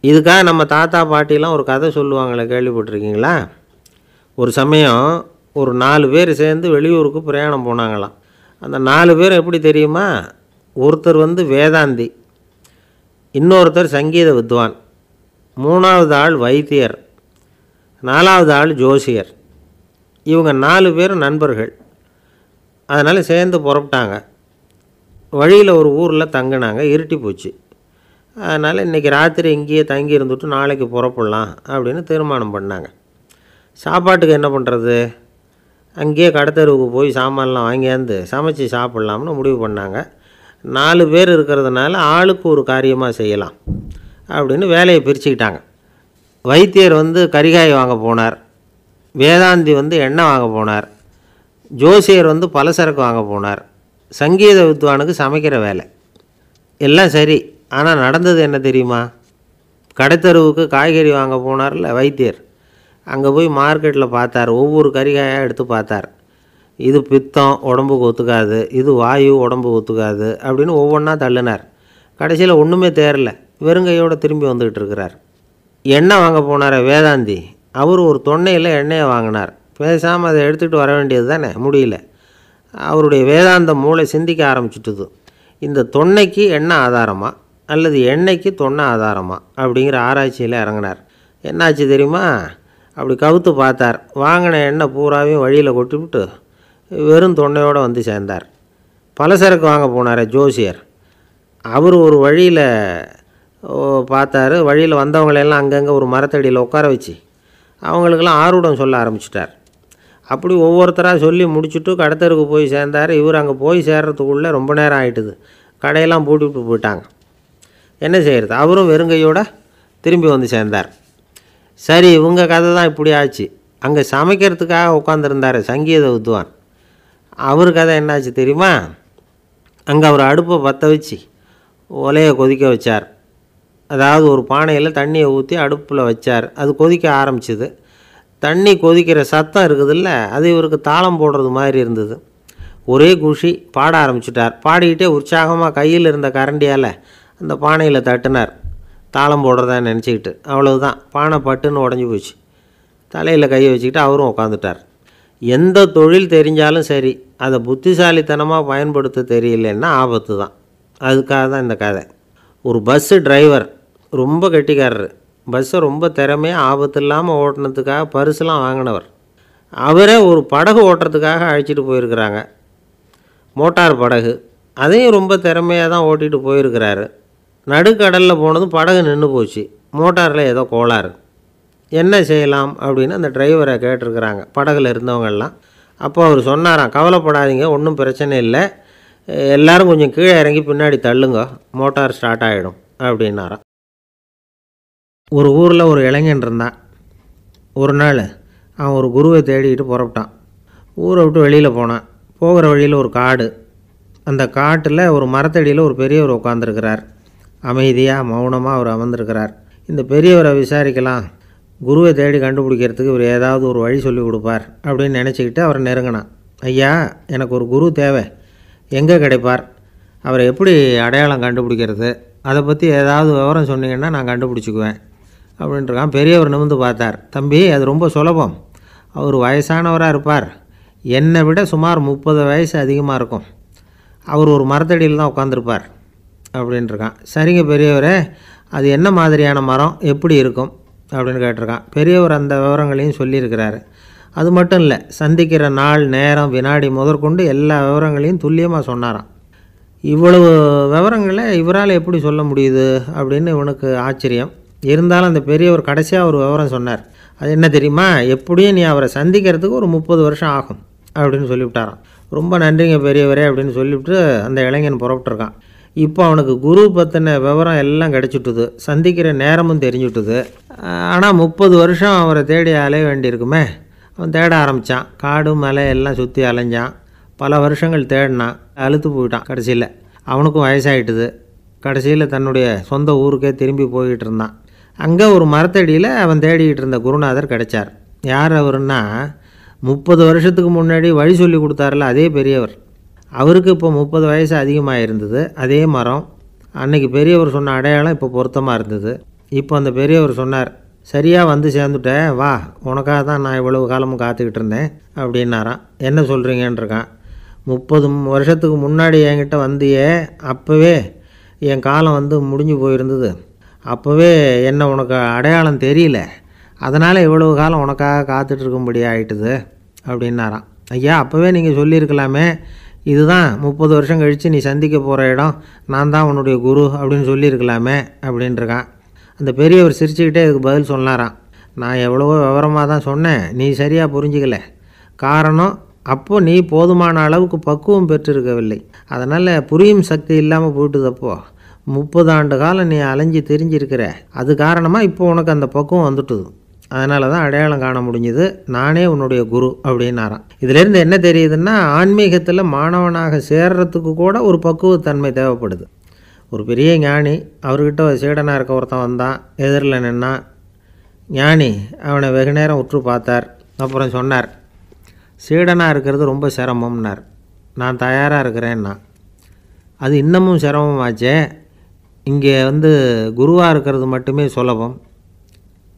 இதுக்காக நம்ம தாத்தா பாட்டிலாம் ஒரு கதை சொல்லுவாங்களே, கேள்விப்பட்டிருக்கீங்களா? ஒரு சமயம் ஒரு 4 பேர் சேர்ந்து வெளியூருக்கு பிரயாணம் போனாங்களாம். அந்த 4 பேர் எப்படி தெரியுமா? ஒருத்தர் வந்து வேதாந்தி, இன்னொருத்தர் சங்கீத வித்வான், 3வது ஆள் வைத்தியர், 4வது ஆள் ஜோசியர். இவங்க 4 பேரும் நண்பர்கள். அதனால் சேர்ந்து புறப்பட்டாங்க. வழியில் ஒரு ஊரில் தங்கினாங்க. இருட்டி போச்சு. அதனால் இன்றைக்கி ராத்திரி இங்கேயே தங்கி இருந்துட்டு நாளைக்கு புறப்படலாம் அப்படின்னு தீர்மானம் பண்ணாங்க. சாப்பாட்டுக்கு என்ன பண்ணுறது? அங்கேயே கடத்தெருவுக்கு போய் சாமான்லாம் வாங்கியாந்து சமைச்சு சாப்பிட்லாம்னு முடிவு பண்ணாங்க. 4 பேர் இருக்கிறதுனால ஆளுக்கு ஒரு காரியமாக செய்யலாம் அப்படின்னு வேலையை பிரிச்சுக்கிட்டாங்க. வைத்தியர் வந்து கரிகாய் வாங்க போனார், வேதாந்தி வந்து எண்ணெய் வாங்க போனார், ஜோசியர் வந்து பலசரக்கு வாங்க போனார், சங்கீத வித்வானுக்கு சமைக்கிற வேலை. எல்லாம் சரி, ஆனால் நடந்தது என்ன தெரியுமா? கடைத்தெருவுக்கு காய்கறி வாங்க போனார்ல வைத்தியர், அங்கே போய் மார்க்கெட்டில் பார்த்தார். ஒவ்வொரு கரிகாயாக எடுத்து பார்த்தார். இது பித்தம், உடம்புக்கு ஒத்துக்காது, இது வாயு, உடம்புக்கு ஒத்துக்காது அப்படின்னு ஒவ்வொன்றா தள்ளினார். கடைசியில் ஒன்றுமே தேரல, வெறுங்கையோடு திரும்பி வந்துக்கிட்டு இருக்கிறார். எண்ணெய் வாங்க போனார் வேதாந்தி, அவர் ஒரு தொன்னையில் எண்ணெயை வாங்கினார். பேசாமல் அதை எடுத்துகிட்டு வர வேண்டியது தானே, முடியல. அவருடைய வேதாந்த மூளை சிந்திக்க ஆரம்பிச்சுட்டுது. இந்த தொன்னைக்கு எண்ணெய் ஆதாரமா அல்லது எண்ணெய்க்கு தொன்னை ஆதாரமா அப்படிங்கிற ஆராய்ச்சியில் இறங்கினார். என்னாச்சு தெரியுமா? அப்படி கவுத்து பார்த்தார். வாங்கின எண்ணெய் பூராவையும் வழியில் கொட்டிவிட்டு வெறும் தொன்னையோடு வந்து சேர்ந்தார். பலசரக்கு வாங்க போனார் ஜோசியர், அவர் ஒரு வழியில் பார்த்தாரு. வழியில் வந்தவங்களெல்லாம் அங்கங்கே ஒரு மரத்தடியில் உட்கார வச்சு அவங்களுக்கெல்லாம் ஆர்வம் சொல்ல ஆரம்பிச்சிட்டார். அப்படி ஒவ்வொருத்தராக சொல்லி முடிச்சுட்டு கடத்தருக்கு போய் சேர்ந்தார். இவர் அங்கே போய் சேர்றதுக்குள்ளே ரொம்ப நேரம் ஆகிட்டுது. கடையெல்லாம் பூட்டிவிட்டு போயிட்டாங்க. என்ன செய்கிறது? அவரும் வெறுங்கையோடு திரும்பி வந்து சேர்ந்தார். சரி, இவங்க கதை தான் இப்படி ஆச்சு. அங்கே சமைக்கிறதுக்காக உட்காந்துருந்தார் சங்கீத வித்வான், அவர் கதை என்னாச்சு தெரியுமா? அங்கே அவர் அடுப்பை பற்ற வச்சு ஒலையை கொதிக்க வச்சார். அதாவது ஒரு பானையில் தண்ணியை ஊற்றி அடுப்பில் வச்சார். அது கொதிக்க ஆரம்பிச்சிது. தண்ணி கொதிக்கிற சத்தம் இருக்குதுல்ல, அது இவருக்கு தாளம் போடுறது மாதிரி இருந்தது. ஒரே குஷி, பாட ஆரம்பிச்சிட்டார். பாடிக்கிட்டே உற்சாகமாக கையில் இருந்த கரண்டியால் அந்த பானையில் தட்டினார், தாளம் போடுறதா நினச்சிக்கிட்டு. அவ்வளவுதான், பானை பட்டுன்னு உடஞ்சி போச்சு. தலையில் கையை வச்சுக்கிட்டு அவரும் உட்காந்துட்டார். எந்த தொழில் தெரிஞ்சாலும் சரி, அதை புத்திசாலித்தனமாக பயன்படுத்த தெரியலன்னா ஆபத்து தான். அதுக்காக தான் இந்த கதை. ஒரு பஸ்ஸு டிரைவர் ரொம்ப கெட்டிக்காரர். பஸ்ஸை ரொம்ப திறமையாக ஆபத்து இல்லாமல் ஓட்டினதுக்காக பரிசுலாம் வாங்கினவர். அவரே ஒரு படகு ஓட்டுறதுக்காக அழைச்சிட்டு போயிருக்கிறாங்க, மோட்டார் படகு. அதையும் ரொம்ப திறமையாக தான் ஓட்டிகிட்டு போயிருக்கிறாரு. நடுக்கடலில் போனதும் படகு நின்று போச்சு. மோட்டாரில் ஏதோ கோளாறு. என்ன செய்யலாம் அப்படின்னு அந்த டிரைவரை கேட்டிருக்கிறாங்க படகுல இருந்தவங்கெல்லாம். அப்போ அவர் சொன்னாராம், கவலைப்படாதீங்க, ஒன்றும் பிரச்சனை இல்லை, எல்லோரும் கொஞ்சம் கீழே இறங்கி பின்னாடி தள்ளுங்க, மோட்டார் ஸ்டார்ட் ஆகிடும் அப்படின்னாராம். ஒரு ஊரில் ஒரு இளைஞன் இருந்தான். ஒரு நாள் அவன் ஒரு குருவை தேடிக்கிட்டு புறப்பட்டான். ஊரை விட்டு வெளியில் போனான். போகிற வழியில் ஒரு காடு. அந்த காட்டில் ஒரு மரத்தடியில் ஒரு பெரியவர் உட்காந்துருக்கிறார். அமைதியாக மௌனமாக அவர் அமர்ந்திருக்கிறார். இந்த பெரியவரை விசாரிக்கலாம், குருவை தேடி கண்டுபிடிக்கிறதுக்கு இவர் ஏதாவது ஒரு வழி சொல்லி கொடுப்பார் அப்படின்னு நினச்சிக்கிட்டு அவரை நெருங்கினான். ஐயா, எனக்கு ஒரு குரு தேவை, எங்கே கிடைப்பார், அவரை எப்படி அடையாளம் கண்டுபிடிக்கிறது, அதை பற்றி ஏதாவது விவரம் சொன்னீங்கன்னா நான் கண்டுபிடிச்சிக்குவேன் அப்படின்ட்டுருக்கான். பெரியவர் நிமிர்ந்து பார்த்தார். தம்பி, அது ரொம்ப சுலபம். அவர் வயசானவராக இருப்பார், என்னை விட சுமார் 30 வயசு அதிகமாக இருக்கும். அவர் ஒரு மரத்தடியில் தான் உட்காந்துருப்பார் அப்படின்ட்டுருக்கான். சரிங்க பெரியவரே, அது என்ன மாதிரியான மரம், எப்படி இருக்கும் அப்படின்னு கேட்டிருக்கான். பெரியவர் அந்த விவரங்களையும் சொல்லியிருக்கிறாரு. அது மட்டும் இல்லை, சந்திக்கிற நாள், நேரம், வினாடி முதற்கொண்டு எல்லா விவரங்களையும் துல்லியமாக சொன்னாராம். இவ்வளவு விவரங்களை இவரால் எப்படி சொல்ல முடியுது அப்படின்னு இவனுக்கு ஆச்சரியம். இருந்தாலும் அந்த பெரியவர் கடைசியாக ஒரு விவரம் சொன்னார். அது என்ன தெரியுமா, எப்படியும் நீ அவரை சந்திக்கிறதுக்கு ஒரு 30 வருஷம் ஆகும் அப்படின்னு சொல்லிவிட்டாராம். ரொம்ப நன்றிங்க பெரியவரே அப்படின்னு சொல்லிவிட்டு அந்த இளைஞன் புறப்பட்டுருக்கான். இப்போ அவனுக்கு குரு பற்றின விவரம் எல்லாம் கிடச்சிட்டுது, சந்திக்கிற நேரமும் தெரிஞ்சுட்டுது. ஆனால் 30 வருஷம் அவரை தேடி அலைய வேண்டியிருக்குமே. அவன் தேட ஆரம்பித்தான். காடு மலை எல்லாம் சுற்றி அலைஞ்சான். பல வருஷங்கள் தேடினான், அழுத்து போயிட்டான். கடைசியில் அவனுக்கும் வயசாகிட்டுது. கடைசியில் தன்னுடைய சொந்த ஊருக்கே திரும்பி போய்கிட்டு இருந்தான். அங்கே ஒரு மரத்தடியில் அவன் தேடிக்கிட்டு இருந்த குருநாதர் கிடைச்சார். யார் அவருன்னா, 30 வருஷத்துக்கு முன்னாடி வழி சொல்லி கொடுத்தாருல அதே பெரியவர். அவருக்கு இப்போ 30 வயசு அதிகமாக இருந்தது. அதே மரம். அன்னைக்கு பெரியவர் சொன்ன அடையாளம் இப்போ பொருத்தமாக இருந்தது. இப்போ அந்த பெரியவர் சொன்னார், சரியாக வந்து சேர்ந்துட்டேன், வா, உனக்காக தான் நான் இவ்வளவு காலமும் காத்துக்கிட்டு இருந்தேன் அப்படின்னாராம். என்ன சொல்கிறீங்கன்றிருக்கான். 30 வருஷத்துக்கு முன்னாடி என்கிட்ட வந்தியே, அப்போவே என் காலம் வந்து முடிஞ்சு போயிருந்தது. அப்போவே என்ன உனக்கு அடையாளம் தெரியல, அதனால் இவ்வளவு காலம் உனக்காக காத்துட்ருக்கும்படி ஆகிட்டுது அப்படின்னாராம். ஐயா, அப்போவே நீங்கள் சொல்லியிருக்கலாமே, இதுதான் 30 வருஷம் கழித்து நீ சந்திக்க போகிற இடம், நான் தான் உன்னுடைய குரு அப்படின்னு சொல்லியிருக்கலாமே அப்படின்ட்டுருக்கான். அந்த பெரியவர் சிரிச்சுக்கிட்டே இதுக்கு பதில் சொன்னாராம். நான் எவ்வளவோ விவரமாக தான் சொன்னேன், நீ சரியாக புரிஞ்சிக்கல. காரணம், அப்போது நீ போதுமான அளவுக்கு பக்குவம் பெற்றிருக்கவில்லை, அதனால் புரியும் சக்தி இல்லாமல் போயிட்டுதப்போ 30 ஆண்டு காலம் நீ அலைஞ்சி தெரிஞ்சிருக்கிற. அது காரணமாக இப்போ உனக்கு அந்த பக்குவம் வந்துட்டுது, அதனால தான் அடையாளம் காண முடிஞ்சுது, நானே உன்னுடைய குரு அப்படின்னாராம். இதிலேருந்து என்ன தெரியுதுன்னா, ஆன்மீகத்தில் மாணவனாக சேர்றதுக்கு கூட ஒரு பக்குவத்தன்மை தேவைப்படுது. ஒரு பெரிய ஞானி, அவர்கிட்ட சீடனாக இருக்க ஒருத்தன் வந்தான், எதிரில் நின்னான். ஞானி அவனை வெகு நேரம் உற்று பார்த்தார். அப்புறம் சொன்னார், சீடனாக இருக்கிறது ரொம்ப சிரமம்னார். நான் தயாராக இருக்கிறேன்னா. அது இன்னமும் சிரமமாச்சே, இங்கே வந்து குருவாக இருக்கிறது மட்டுமே சுலபம்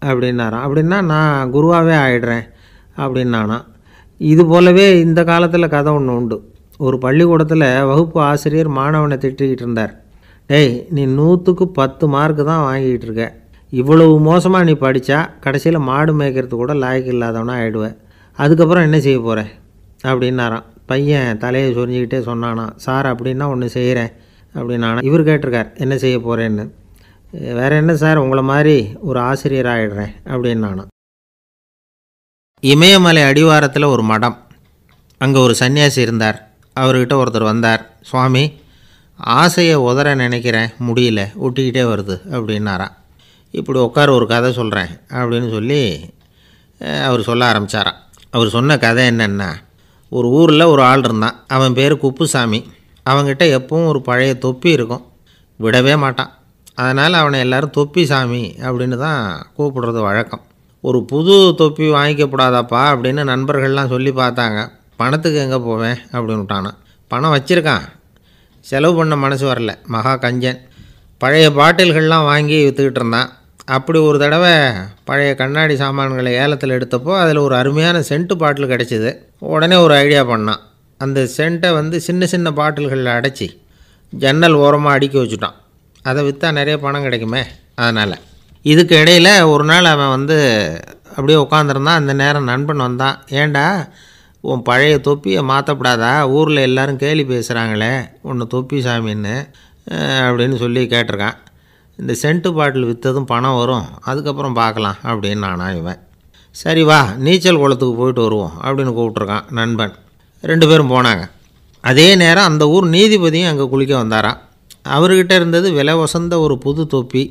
அப்படின்னாராம். அப்படின்னா நான் குருவாகவே ஆகிடுறேன் அப்படின்னானா. இது போலவே இந்த காலத்தில் கதை ஒன்று உண்டு. ஒரு பள்ளிக்கூடத்தில் வகுப்பு ஆசிரியர் மாணவனை திட்டிக்கிட்டு இருந்தார். டேய், நீ 100க்கு 10 மார்க்கு தான் வாங்கிக்கிட்டு இருக்க, இவ்வளவு மோசமாக நீ படித்தா கடைசியில் மாடு மேய்க்கிறது கூட லாய்க்கு இல்லாதவனா ஆகிடுவேன், அதுக்கப்புறம் என்ன செய்ய போகிறேன் அப்படின்னாராம். பையன் தலையை சொரிஞ்சிக்கிட்டே சொன்னானா, சார் அப்படின்னா ஒன்று செய்கிறேன் அப்படின்னானா. இவர் கேட்டிருக்கார், என்ன செய்ய போகிறேன்னு. வேறு என்ன சார், உங்களை மாதிரி ஒரு ஆசிரியர் ஆகிடுறேன் அப்படின்னானா. இமயமலை அடிவாரத்தில் ஒரு மடம். அங்கே ஒரு சன்னியாசி இருந்தார். அவர்கிட்ட ஒருத்தர் வந்தார். சுவாமி, ஆசையை உதற நினைக்கிறேன், முடியல, ஒட்டிக்கிட்டே வருது அப்படின்னாராம். இப்படி உட்கார, ஒரு கதை சொல்கிறேன் அப்படின்னு சொல்லி அவர் சொல்ல ஆரம்பித்தாராம். அவர் சொன்ன கதை என்னென்னா, ஒரு ஊரில் ஒரு ஆள் இருந்தான். அவன் பேர் குப்புசாமி. அவன்கிட்ட எப்பவும் ஒரு பழைய தொப்பி இருக்கும், விடவே மாட்டான். அதனால் அவனை எல்லோரும் தொப்பி சாமி அப்படின்னு தான் கூப்பிடுறது வழக்கம். ஒரு புது தொப்பி வாங்கிக்கப்படாதாப்பா அப்படின்னு நண்பர்கள்லாம் சொல்லி பார்த்தாங்க. பணத்துக்கு எங்கே போவேன் அப்படின்னு விட்டானான். பணம் வச்சுருக்கான், செலவு பண்ண மனசு வரல. மகா கஞ்சன். பழைய பாட்டில்கள்லாம் வாங்கி விற்றுக்கிட்டு இருந்தான். அப்படி ஒரு தடவை பழைய கண்ணாடி சாமான்களை ஏலத்தில் எடுத்தப்போ அதில் ஒரு அருமையான சென்ட்டு பாட்டில் கிடச்சிது. உடனே ஒரு ஐடியா பண்ணான். அந்த சென்ட்டை வந்து சின்ன சின்ன பாட்டில்களில் அடைச்சி ஜன்னல் ஓரமாக அடுக்கி வச்சுட்டான். அதை விற்றா நிறைய பணம் கிடைக்குமே. அதனால் இதுக்கு இடையில் ஒரு நாள் அவன் வந்து அப்படியே உட்காந்துருந்தான். அந்த நேரம் நண்பன் வந்தான். ஏண்டா உன் பழைய தொப்பியை மாற்றப்படாதா, ஊரில் எல்லோரும் கேலி பேசுகிறாங்களே உன்னை தொப்பி சாமின்னு அப்படின்னு சொல்லி கேட்டிருக்கான். இந்த சென்ட்டு பாட்டில் விற்றதும் பணம் வரும், அதுக்கப்புறம் பார்க்கலாம் அப்படின்னு நானா இவன். சரி வா நீச்சல் குளத்துக்கு போயிட்டு வருவோம் அப்படின்னு கூப்பிட்ருக்கான் நண்பன். 2 பேரும் போனாங்க. அதே நேரம் அந்த ஊர் நீதிபதியும் அங்கே குளிக்க வந்தாராம். அவர்கிட்ட இருந்தது விலை வசந்த ஒரு புது தொப்பி.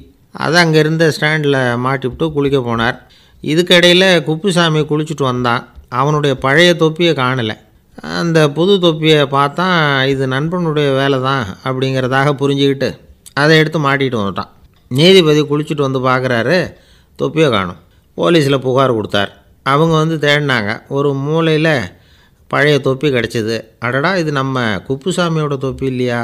அதை அங்கே இருந்த ஸ்டாண்டில் மாட்டிவிட்டு குளிக்க போனார். இதுக்கிடையில் குப்புசாமி குளிச்சுட்டு வந்தான். அவனுடைய பழைய தொப்பியை காணலை. அந்த புது தொப்பியை பார்த்தா இது நண்பனுடைய வேலை தான் அப்படிங்கிறதாக புரிஞ்சுக்கிட்டு அதை எடுத்து மாட்டிகிட்டு வந்துட்டான். நீதிபதி குளிச்சுட்டு வந்து பார்க்குறாரு, தொப்பியை காணும். போலீஸில் புகார் கொடுத்தார். அவங்க வந்து தேடினாங்க. ஒரு மூலையில் பழைய தொப்பி கிடச்சிது. அடடா இது நம்ம குப்புசாமியோட தொப்பி இல்லையா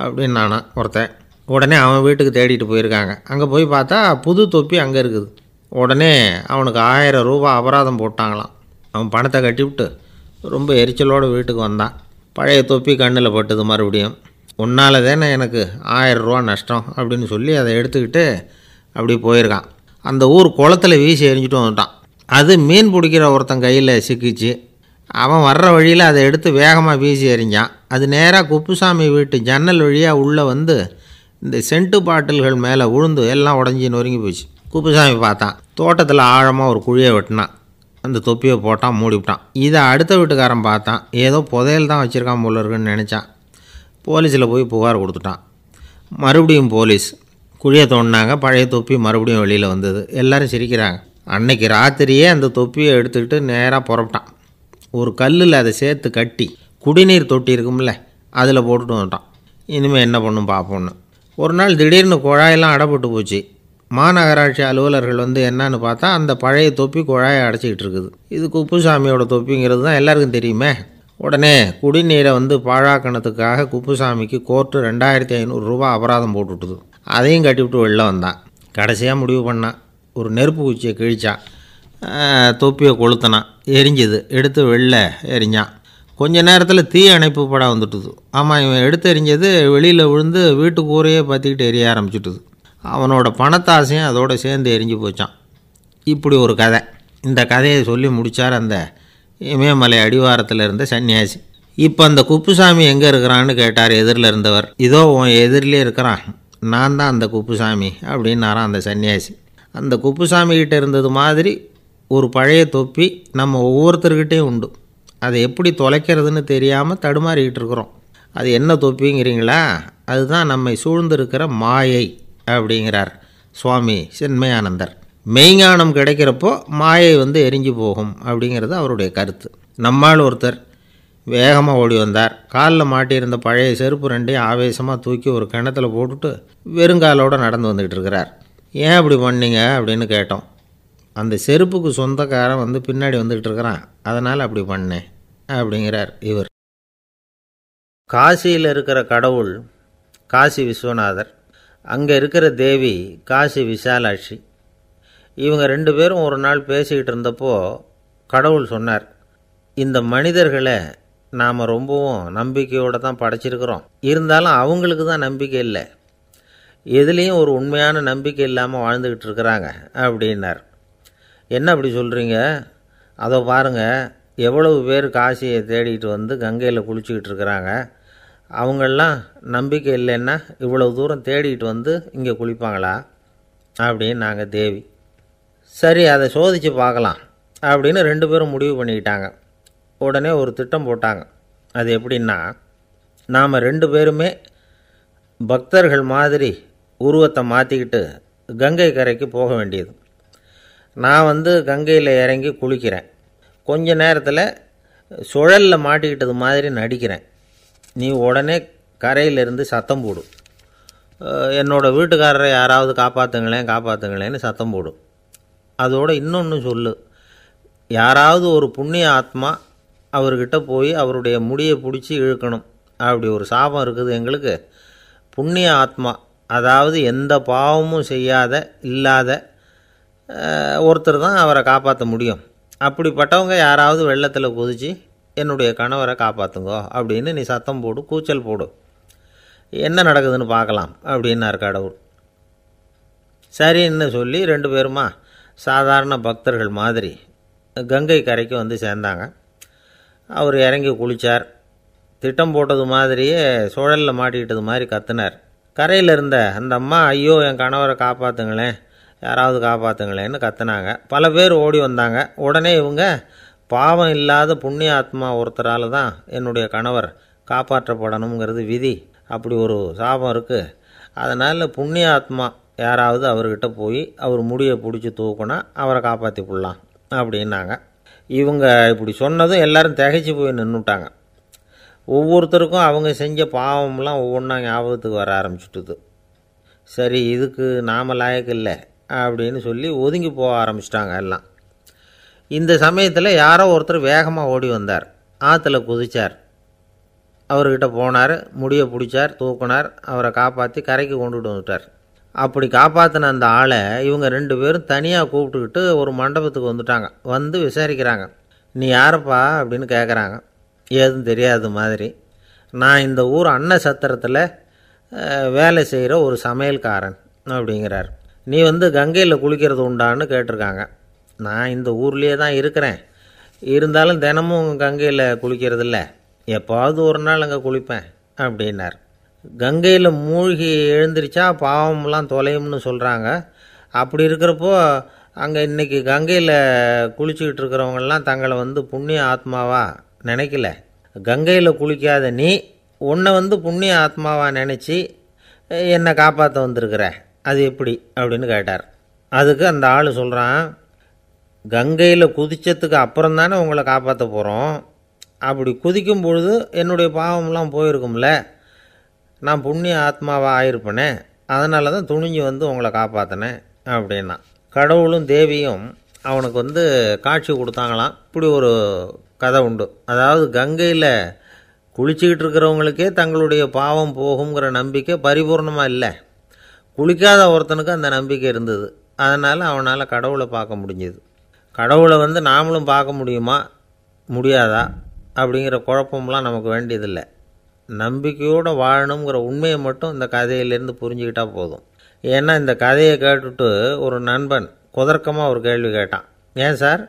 அப்படின்னு நானா ஒருத்தன். உடனே அவன் வீட்டுக்கு தேடிட்டு போயிருக்காங்க. அங்கே போய் பார்த்தா புது தொப்பி அங்கே இருக்குது. உடனே அவனுக்கு 1000 ரூபா அபராதம் போட்டாங்களாம். அவன் பணத்தை கட்டிவிட்டு ரொம்ப எரிச்சலோடு வீட்டுக்கு வந்தான். பழைய தொப்பி கண்ணில் பட்டுது. மறுபடியும் உன்னால் தானே எனக்கு 1000 ரூபா நஷ்டம் அப்படின்னு சொல்லி அதை எடுத்துக்கிட்டு அப்படி போயிருக்கான். அந்த ஊர் குளத்தில் வீசி எரிஞ்சிட்டு வந்துட்டான். அது மீன் பிடிக்கிற ஒருத்தன் கையில் சிக்கிச்சு. அவன் வர்ற வழியில் அதை எடுத்து வேகமாக வீசி எறிஞ்சான். அது நேராக குப்புசாமி வீட்டு ஜன்னல் வழியாக உள்ளே வந்து இந்த சென்ட்டு பாட்டில்கள் மேலே விழுந்து எல்லாம் உடஞ்சி நொறுங்கி போச்சு. குப்புசாமி பார்த்தான். தோட்டத்தில் ஆழமாக ஒரு குழியை வெட்டினான். அந்த தொப்பியை போட்டான், மூடிவிட்டான். இதை அடுத்த வீட்டுக்காரன் பார்த்தான். ஏதோ புதையல் தான் வச்சுருக்கான் போல இருக்குன்னு நினச்சான். போலீஸில் போய் புகார் கொடுத்துட்டான். மறுபடியும் போலீஸ் குழியை தோண்டினாங்க. பழைய தொப்பி மறுபடியும் வெளியில் வந்தது. எல்லோரும் சிரிக்கிறாங்க. அன்னைக்கு ராத்திரியே அந்த தொப்பியை எடுத்துக்கிட்டு நேராக புறப்பட்டான். ஒரு கல்லில் அதை சேர்த்து கட்டி குடிநீர் தொட்டி இருக்கும்ல அதில் போட்டுட்டு வந்துட்டான். இனிமேல் என்ன பண்ணும் பார்ப்போன்னு. ஒரு நாள் திடீர்னு குழாயெல்லாம் அடைப்பட்டு போச்சு. மாநகராட்சி அலுவலர்கள் வந்து என்னன்னு பார்த்தா அந்த பழைய தொப்பி குழாயை அடைச்சிக்கிட்டு இருக்குது. இது குப்புசாமியோட தொப்பிங்கிறது தான் எல்லாருக்கும் தெரியுமே. உடனே குடிநீரை வந்து பாழாக்கணத்துக்காக குப்புசாமிக்கு கோர்ட்டு 2500 ரூபா அபராதம் போட்டுவிட்டுது. அதையும் கட்டிவிட்டு வெளில வந்தான். கடைசியாக முடிவு பண்ணான். ஒரு நெருப்பு குச்சியை கிழிச்சான். தொப்பியை கொளுத்தினான். எரிஞ்சுது. எடுத்து வெளில எரிஞ்சான். கொஞ்ச நேரத்தில் தீ அணைப்பு படம் வந்துட்டுது. ஆமாம், இவன் எடுத்து எரிஞ்சது வெளியில் விழுந்து வீட்டு கூரையே பற்றிக்கிட்டு எரிய ஆரம்பிச்சுட்டுது. அவனோட பணத்தாசையும் அதோடு சேர்ந்து எரிஞ்சு போச்சான். இப்படி ஒரு கதை. இந்த கதையை சொல்லி முடித்தார் அந்த இமயமலை அடிவாரத்தில் இருந்த சன்னியாசி. இப்போ அந்த குப்புசாமி எங்கே இருக்கிறான்னு கேட்டார் எதிரில் இருந்தவர். இதோ உன் எதிரிலே இருக்கிறான், நான் தான் அந்த குப்புசாமி அப்படின்னாரான் அந்த சன்னியாசி. அந்த குப்புசாமிகிட்ட இருந்தது மாதிரி ஒரு பழைய தொப்பி நம்ம ஒவ்வொருத்தர்கிட்டையும் உண்டு. அதை எப்படி தொலைக்கிறதுன்னு தெரியாமல் தடுமாறிக்கிட்டு இருக்கிறோம். அது என்ன தொப்பிங்கிறீங்களா? அதுதான் நம்மை சூழ்ந்திருக்கிற மாயை அப்படிங்கிறார் சுவாமி சின்மயானந்தர். மெய்ஞானம் கிடைக்கிறப்போ மாயை வந்து எரிஞ்சு போகும் அப்படிங்கிறது அவருடைய கருத்து. நம்மால் ஒருத்தர் வேகமாக ஓடி வந்தார். காலில் மாட்டியிருந்த பழைய செருப்பு 2ஐயும் ஆவேசமாக தூக்கி ஒரு கிணத்துல போட்டுட்டு வெறுங்காலோடு நடந்து வந்துக்கிட்டு இருக்கிறார். ஏன் அப்படி பண்ணீங்க அப்படின்னு கேட்டோம். அந்த செருப்புக்கு சொந்தக்காரன் வந்து பின்னாடி வந்துக்கிட்டு இருக்கிறான், அதனால் அப்படி பண்ணேன் அப்படிங்கிறார் இவர். காசியில் இருக்கிற கடவுள் காசி விஸ்வநாதர், அங்கே இருக்கிற தேவி காசி விசாலாட்சி. இவங்க 2 பேரும் ஒரு நாள் பேசிக்கிட்டு இருந்தப்போ கடவுள் சொன்னார், இந்த மனிதர்களை நாம் ரொம்பவும் நம்பிக்கையோடு தான் படைச்சிருக்கிறோம், இருந்தாலும் அவங்களுக்கு தான் நம்பிக்கை இல்லை, எதுலேயும் ஒரு உண்மையான நம்பிக்கை இல்லாமல் வாழ்ந்துக்கிட்டு இருக்கிறாங்க அப்படின்னார். என்ன அப்படி சொல்கிறீங்க? அதை பாருங்கள், எவ்வளவு பேர் காசியை தேடிட்டு வந்து கங்கையில் குளிச்சுக்கிட்டு இருக்கிறாங்க, அவங்களெலாம் நம்பிக்கை இல்லைன்னா இவ்வளவு தூரம் தேடிட்டு வந்து இங்கே குளிப்பாங்களா அப்படின்னு நாங்கள் தேவி. சரி, அதை சோதித்து பார்க்கலாம் அப்படின்னு 2 பேரும் முடிவு பண்ணிக்கிட்டாங்க. உடனே ஒரு திட்டம் போட்டாங்க. அது எப்படின்னா, நாம் 2 பேருமே பக்தர்கள் மாதிரி உருவத்தை மாற்றிக்கிட்டு கங்கை கரைக்கு போக வேண்டியது. நான் வந்து கங்கையில் இறங்கி குளிக்கிறேன். கொஞ்ச நேரத்தில் சுழலில் மாட்டிக்கிட்டது மாதிரி நடிக்கிறேன். நீ உடனே கரையிலிருந்து சத்தம் போடும், என்னோடய வீட்டுக்காரரை யாராவது காப்பாற்றுங்களேன்னு சத்தம் போடும். அதோடு இன்னொன்று சொல்லு, யாராவது ஒரு புண்ணிய ஆத்மா அவர்கிட்ட போய் அவருடைய முடியை பிடிச்சி இழுக்கணும், அப்படி ஒரு சாபம் இருக்குது எங்களுக்கு. புண்ணிய ஆத்மா அதாவது எந்த பாவமும் செய்யாத இல்லாத ஒருத்தர் தான் அவரை காப்பாற்ற முடியும். அப்படிப்பட்டவங்க யாராவது வெள்ளத்தில் குதித்து என்னுடைய கணவரை காப்பாற்றுங்கோ அப்படின்னு நீ சத்தம் போடு, கூச்சல் போடு, என்ன நடக்குதுன்னு பார்க்கலாம் அப்படின்னார் கடவுள். சரின்னு சொல்லி 2 பேருமா சாதாரண பக்தர்கள் மாதிரி கங்கை கரைக்கு வந்து சேர்ந்தாங்க. அவர் இறங்கி குளித்தார். திட்டம் போட்டது மாதிரியே சுழலில் மாட்டிக்கிட்டது மாதிரி கத்துனார். கரையில் இருந்த அந்த அம்மா, ஐயோ என் கணவரை காப்பாற்றுங்களேன், யாராவது காப்பாற்றுங்களேன்னு கத்துனாங்க. பல பேர் ஓடி வந்தாங்க. உடனே இவங்க, பாவம் இல்லாத புண்ணிய ஆத்மா ஒருத்தரால் தான் என்னுடைய கணவர் காப்பாற்றப்படணுங்கிறது விதி, அப்படி ஒரு சாபம் இருக்குது, அதனால் புண்ணிய ஆத்மா யாராவது அவர்கிட்ட போய் அவர் முடியை பிடிச்சி தூக்குனா அவரை காப்பாற்றி விடலாம் அப்படின்னாங்க. இவங்க இப்படி சொன்னதும் எல்லோரும் திகைச்சு போய் நின்றுட்டாங்க. ஒவ்வொருத்தருக்கும் அவங்க செஞ்ச பாவம்லாம் ஒவ்வொன்றா ஞாபகத்துக்கு வர ஆரம்பிச்சுட்டுது. சரி, இதுக்கு நாம் லாயக்கு இல்லை அப்படின்னு சொல்லி ஒதுங்கி போக ஆரம்பிச்சிட்டாங்க எல்லாம். இந்த சமயத்தில் யாரோ ஒருத்தர் வேகமாக ஓடி வந்தார். ஆற்றுல குதித்தார். அவர்கிட்ட போனார், முடியை பிடிச்சார், தூக்குனார், அவரை காப்பாற்றி கரைக்கு கொண்டுட்டு வந்துட்டார். அப்படி காப்பாற்றின அந்த ஆளை இவங்க 2 பேரும் தனியாக கூப்பிட்டுக்கிட்டு ஒரு மண்டபத்துக்கு வந்துட்டாங்க. வந்து விசாரிக்கிறாங்க. நீ யாரப்பா அப்படின்னு கேட்குறாங்க. ஏதும் தெரியாத மாதிரி. நான் இந்த ஊர் அன்ன சத்திரத்தில் வேலை செய்கிற ஒரு சமையல்காரன் அப்படிங்கிறார். நீ வந்து கங்கையில் குளிக்கிறது உண்டான்னு கேட்டிருக்காங்க. நான் இந்த ஊர்லேயே தான் இருக்கிறேன், இருந்தாலும் தினமும் கங்கையில் குளிக்கிறதில்ல, எப்போவாவது ஒரு நாள் அங்கே குளிப்பேன் அப்படின்னார். கங்கையில் மூழ்கி எழுந்திரிச்சா பாவம்லாம் தொலையும்னு சொல்கிறாங்க. அப்படி இருக்கிறப்போ அங்கே இன்றைக்கி கங்கையில் குளிச்சுக்கிட்டு இருக்கிறவங்கெல்லாம் தங்களை வந்து புண்ணிய ஆத்மாவா நினைக்கல. கங்கையில் குளிக்காத நீ உன்னை வந்து புண்ணிய ஆத்மாவா நினச்சி என்னை காப்பாற்ற வந்திருக்கிற, அது எப்படி அப்படின்னு கேட்டார். அதுக்கு அந்த ஆள் சொல்கிறான், கங்கையில் குதித்ததுக்கு அப்புறம் தானே உங்களை காப்பாற்ற போகிறோம். அப்படி குதிக்கும் பொழுது என்னுடைய பாவம்லாம் போயிருக்கும்ல, நான் புண்ணிய ஆத்மாவாக ஆயிருப்பேனே, அதனால தான் துணிஞ்சு வந்து உங்களை காப்பாற்றினேன் அப்படின்னா. கடவுளும் தேவியும் அவனுக்கு வந்து காட்சி கொடுத்தாங்களாம். இப்படி ஒரு கதை உண்டு. அதாவது கங்கையில் குளிச்சுக்கிட்டு இருக்கிறவங்களுக்கே தங்களுடைய பாவம் போகுங்கிற நம்பிக்கை பரிபூர்ணமாக இல்லை. குளிக்காத ஒருத்தனுக்கு அந்த நம்பிக்கை இருந்தது. அதனால் அவனால் கடவுளை பார்க்க முடிஞ்சது. கடவுளை வந்து நாமளும் பார்க்க முடியுமா முடியாதா அப்படிங்கிற குழப்பம்லாம் நமக்கு வேண்டியதில்லை. நம்பிக்கையோடு வாழணுங்கிற உண்மையை மட்டும் இந்த கதையிலேருந்து புரிஞ்சுக்கிட்டால் போதும். ஏன்னா இந்த கதையை கேட்டுட்டு ஒரு நண்பன் குதர்க்கமாக ஒரு கேள்வி கேட்டான். ஏன் சார்,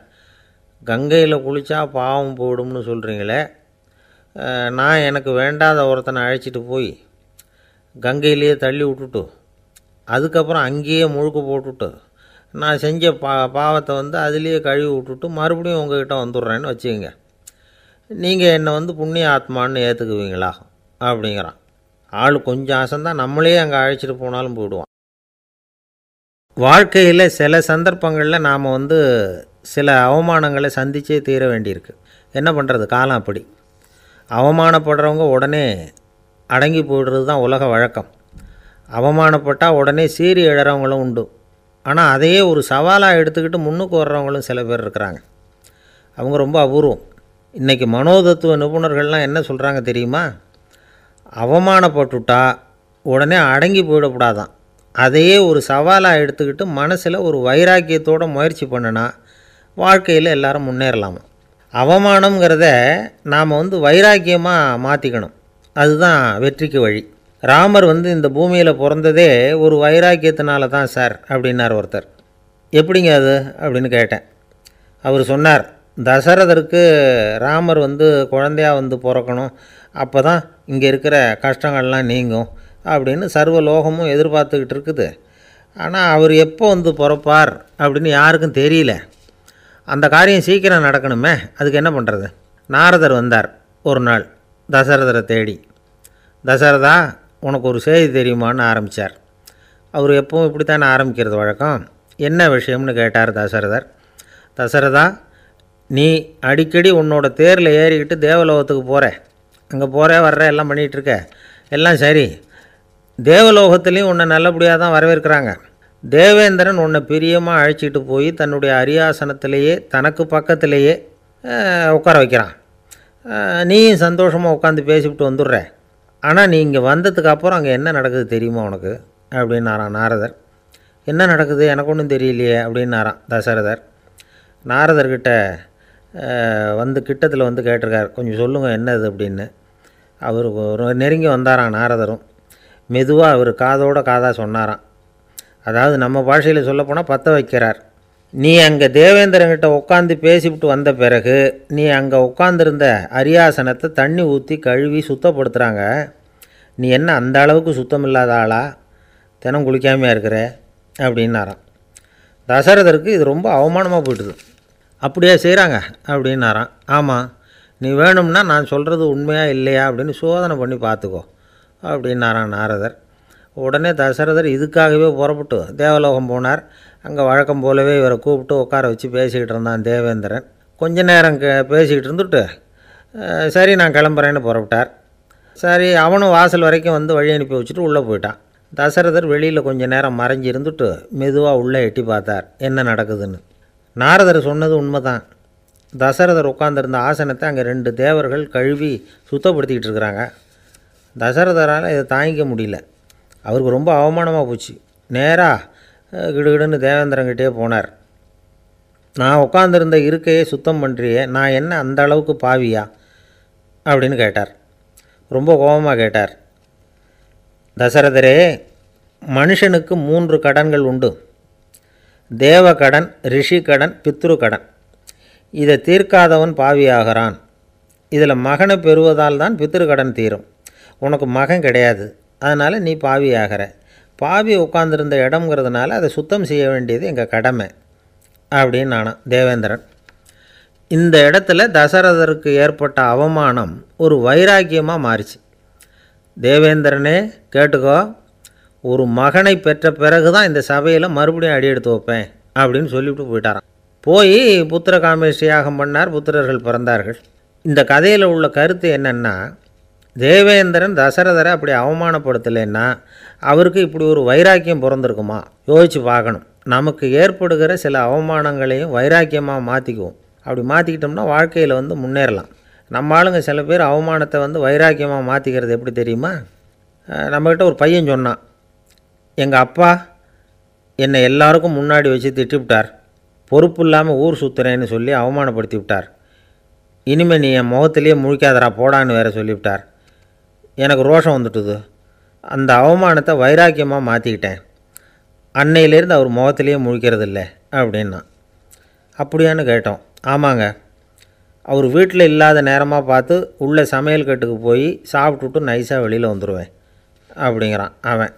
கங்கையில் குளித்தா பாவம் போயிடும்னு சொல்கிறீங்களே, நான் எனக்கு வேண்டாத ஒருத்தனை அழைச்சிட்டு போய் கங்கையிலேயே தள்ளி விட்டுட்டு அதுக்கப்புறம் அங்கேயே முழுக்க போட்டுட்டு நான் செஞ்ச பாவத்தை வந்து அதுலேயே கழுவி விட்டுட்டு மறுபடியும் உங்ககிட்ட வந்துடுறேன்னு வச்சுக்கோங்க, நீங்கள் என்னை வந்து புண்ணிய ஆத்மான்னு ஏற்றுக்குவீங்களா அப்படிங்கிறான். ஆள் கொஞ்சம் ஆசைந்தான், நம்மளே அங்கே அழைச்சிட்டு போனாலும் போயிடுவான். வாழ்க்கையில் சில சந்தர்ப்பங்களில் நாம் வந்து சில அவமானங்களை சந்தித்தே தீர வேண்டியிருக்கு. என்ன பண்ணுறது, காலம் அப்படி. அவமானப்படுறவங்க உடனே அடங்கி போய்டுறது தான் உலக வழக்கம். அவமானப்பட்டால் உடனே சீறி எழறவங்களும் உண்டு. ஆனால் அதையே ஒரு சவாலாக எடுத்துக்கிட்டு முன்னுக்கு வர்றவங்களும் சில பேர் இருக்கிறாங்க. அவங்க ரொம்ப அபூர்வம். இன்றைக்கி மனோதத்துவ நிபுணர்கள்லாம் என்ன சொல்கிறாங்க தெரியுமா? அவமானப்பட்டுட்டா உடனே அடங்கி போயிடக்கூடாதான், அதையே ஒரு சவாலாக எடுத்துக்கிட்டு மனசில் ஒரு வைராக்கியத்தோடு முயற்சி பண்ணினா வாழ்க்கையில் எல்லாரும் முன்னேறலாமா. அவமானங்கிறத நாம் வந்து வைராக்கியமாக மாற்றிக்கணும். அதுதான் வெற்றிக்கு வழி. ராமர் வந்து இந்த பூமியில் பிறந்ததே ஒரு வைராக்கியத்தினால தான் சார் அப்படின்னார் ஒருத்தர். எப்படிங்க அது அப்படின்னு கேட்டேன். அவர் சொன்னார், தசரதருக்கு ராமர் வந்து குழந்தையாக வந்து பிறக்கணும், அப்போ தான் இங்கே இருக்கிற கஷ்டங்கள்லாம் நீங்கும் அப்படின்னு சர்வ லோகமும் எதிர்பார்த்துக்கிட்டு இருக்குது. ஆனால் அவர் எப்போ வந்து பிறப்பார் அப்படின்னு யாருக்கும் தெரியல. அந்த காரியம் சீக்கிரம் நடக்கணுமே, அதுக்கு என்ன பண்ணுறது? நாரதர் வந்தார் ஒரு நாள் தசரதரை தேடி. தசரதா, உனக்கு ஒரு செய்தி தெரியுமான்னு ஆரம்பித்தார். அவர் எப்பவும் இப்படித்தானே ஆரம்பிக்கிறது வழக்கம். என்ன விஷயம்னு கேட்டார் தசரதர். தசரதா, நீ அடிக்கடி உன்னோட தேரில் ஏறிக்கிட்டு தேவலோகத்துக்கு போகிற, அங்கே போகிற வர்ற எல்லாம் பண்ணிகிட்ருக்க, எல்லாம் சரி. தேவலோகத்துலேயும் உன்னை நல்லபடியாக தான் வரவேற்கிறாங்க. தேவேந்திரன் உன்னை பிரியமாக அழைச்சிட்டு போய் தன்னுடைய அரியாசனத்திலேயே தனக்கு பக்கத்திலேயே உட்கார வைக்கிறான். நீயும் சந்தோஷமாக உட்காந்து பேசிவிட்டு வந்துடுற. ஆனால் நீ இங்கே வந்ததுக்கு அப்புறம் அங்கே என்ன நடக்குது தெரியுமா உனக்கு அப்படின்னாரான் நாரதர். என்ன நடக்குது எனக்கு ஒன்றும் தெரியலையே அப்படின்னாரான் தசரதர். நாரதர்கிட்ட வந்து கிட்டத்தில் வந்து கேட்டிருக்கார், கொஞ்சம் சொல்லுங்கள் என்னது அப்படின்னு. அவர் நெருங்கி வந்தாராம் நாரதரும். மெதுவாக அவர் காதோட காதாக சொன்னாராம். அதாவது நம்ம பாஷையில் சொல்லப்போனால் பற்ற வைக்கிறார். நீ அங்கே தேவேந்திரங்கிட்ட உட்காந்து பேசிவிட்டு வந்த பிறகு நீ அங்கே உட்காந்துருந்த அரியாசனத்தை தண்ணி ஊற்றி கழுவி சுத்தப்படுத்துகிறாங்க. நீ என்ன அந்த அளவுக்கு சுத்தம் இல்லாத ஆளா, தினம் குளிக்காமையாக இருக்கிற அப்படின்னாராம். தசரதருக்கு இது ரொம்ப அவமானமாக போயிட்டுது. அப்படியே செய்கிறாங்க அப்படின்னாராம். ஆமாம், நீ வேணும்னா நான் சொல்கிறது உண்மையாக இல்லையா அப்படின்னு சோதனை பண்ணி பார்த்துக்கோ அப்படின்னாரான் நாரதர். உடனே தசரதர் இதுக்காகவே புறப்பட்டு தேவலோகம் போனார். அங்கே வழக்கம் போலவே இவரை கூப்பிட்டு உட்கார வச்சு பேசிக்கிட்டு இருந்தான் தேவேந்திரன். கொஞ்ச நேரம் பேசிக்கிட்டு இருந்துட்டு சரி நான் கிளம்புறேன்னு புறப்பட்டார். சரி அவனும் வாசல் வரைக்கும் வந்து வழி அனுப்பி வச்சுட்டு உள்ளே போயிட்டான். தசரதர் வெளியில் கொஞ்சம் நேரம் மறைஞ்சி இருந்துட்டு மெதுவாக உள்ளே எட்டி பார்த்தார் என்ன நடக்குதுன்னு. நாரதர் சொன்னது உண்மை தான். தசரதர் உட்காந்துருந்த ஆசனத்தை அங்கே 2 தேவர்கள் கழுவி சுத்தப்படுத்திக்கிட்டு இருக்கிறாங்க. தசரதரால் இதை தாங்கிக்க முடியல. அவருக்கு ரொம்ப அவமானமாக போச்சு. நேராக கிடுகிடுன்னு தேவேந்திரங்கிட்டே போனார். நான் உட்காந்துருந்த இருக்கையை சுத்தம் பண்ணுறியே, நான் என்ன அந்த அளவுக்கு பாவியா அப்படின்னு கேட்டார். ரொம்ப கோபமாக கேட்டார். தசரதரே, மனுஷனுக்கு 3 கடன்கள் உண்டு. தேவ கடன், ரிஷி கடன், பித்ரு கடன். இதை தீர்க்காதவன் பாவியாகிறான். இதில் மகனை பெறுவதால் தான் பித்ரு கடன் தீரும். உனக்கு மகன் கிடையாது, அதனால் நீ பாவியாகிற. பாவி உட்காந்துருந்த இடம்ங்கிறதுனால அதை சுத்தம் செய்ய வேண்டியது எங்கள் கடமை அப்படின்னு நானாம் தேவேந்திரன். இந்த இடத்துல தசரதருக்கு ஏற்பட்ட அவமானம் ஒரு வைராக்கியமாக மாறிச்சு. தேவேந்திரனே கேட்டுக்கோ, ஒரு மகனை பெற்ற பிறகு தான் இந்த சபையில் மறுபடியும் அடி எடுத்து வைப்பேன் அப்படின்னு சொல்லிவிட்டு போயிட்டாராம். போய் புத்திர காமேஷ்டி யாகம் பண்ணார். புத்திரர்கள் பிறந்தார்கள். இந்த கதையில் உள்ள கருத்து என்னென்னா, தேவேந்திரன் தசரதரை அப்படி அவமானப்படுத்தலைன்னா அவருக்கு இப்படி ஒரு வைராக்கியம் பிறந்திருக்குமா யோசித்து பார்க்கணும். நமக்கு ஏற்படுகிற சில அவமானங்களையும் வைராக்கியமாக மாற்றிக்குவோம். அப்படி மாற்றிக்கிட்டோம்னா வாழ்க்கையில் வந்து முன்னேறலாம். நம்ம ஆளுங்க சில பேர் அவமானத்தை வந்து வைராக்கியமாக மாற்றிக்கிறது எப்படி தெரியுமா? நம்மக்கிட்ட ஒரு பையன் சொன்னான், எங்கள் அப்பா என்னை எல்லாருக்கும் முன்னாடி வச்சு திட்டிவிட்டார், பொறுப்பு இல்லாமல் ஊர் சுற்றுறேன்னு சொல்லி அவமானப்படுத்தி விட்டார். இனிமேல் நீ என் முகத்திலேயே முழிக்காதரா போடான்னு வேறு சொல்லிவிட்டார். எனக்கு ரோஷம் வந்துட்டுது. அந்த அவமானத்தை வைராக்கியமாக மாற்றிக்கிட்டேன். அன்னையிலேருந்து அவர் முகத்திலேயே முழிக்கிறதில்ல அப்படின்னா. அப்படியான்னு கேட்டோம். ஆமாங்க, அவர் வீட்டில் இல்லாத நேரமாக பார்த்து உள்ளே சமையல் கட்டுக்கு போய் சாப்பிட்டுட்டு நைஸாக வெளியில் வந்துடுவேன் அப்படிங்கிறான் அவன்.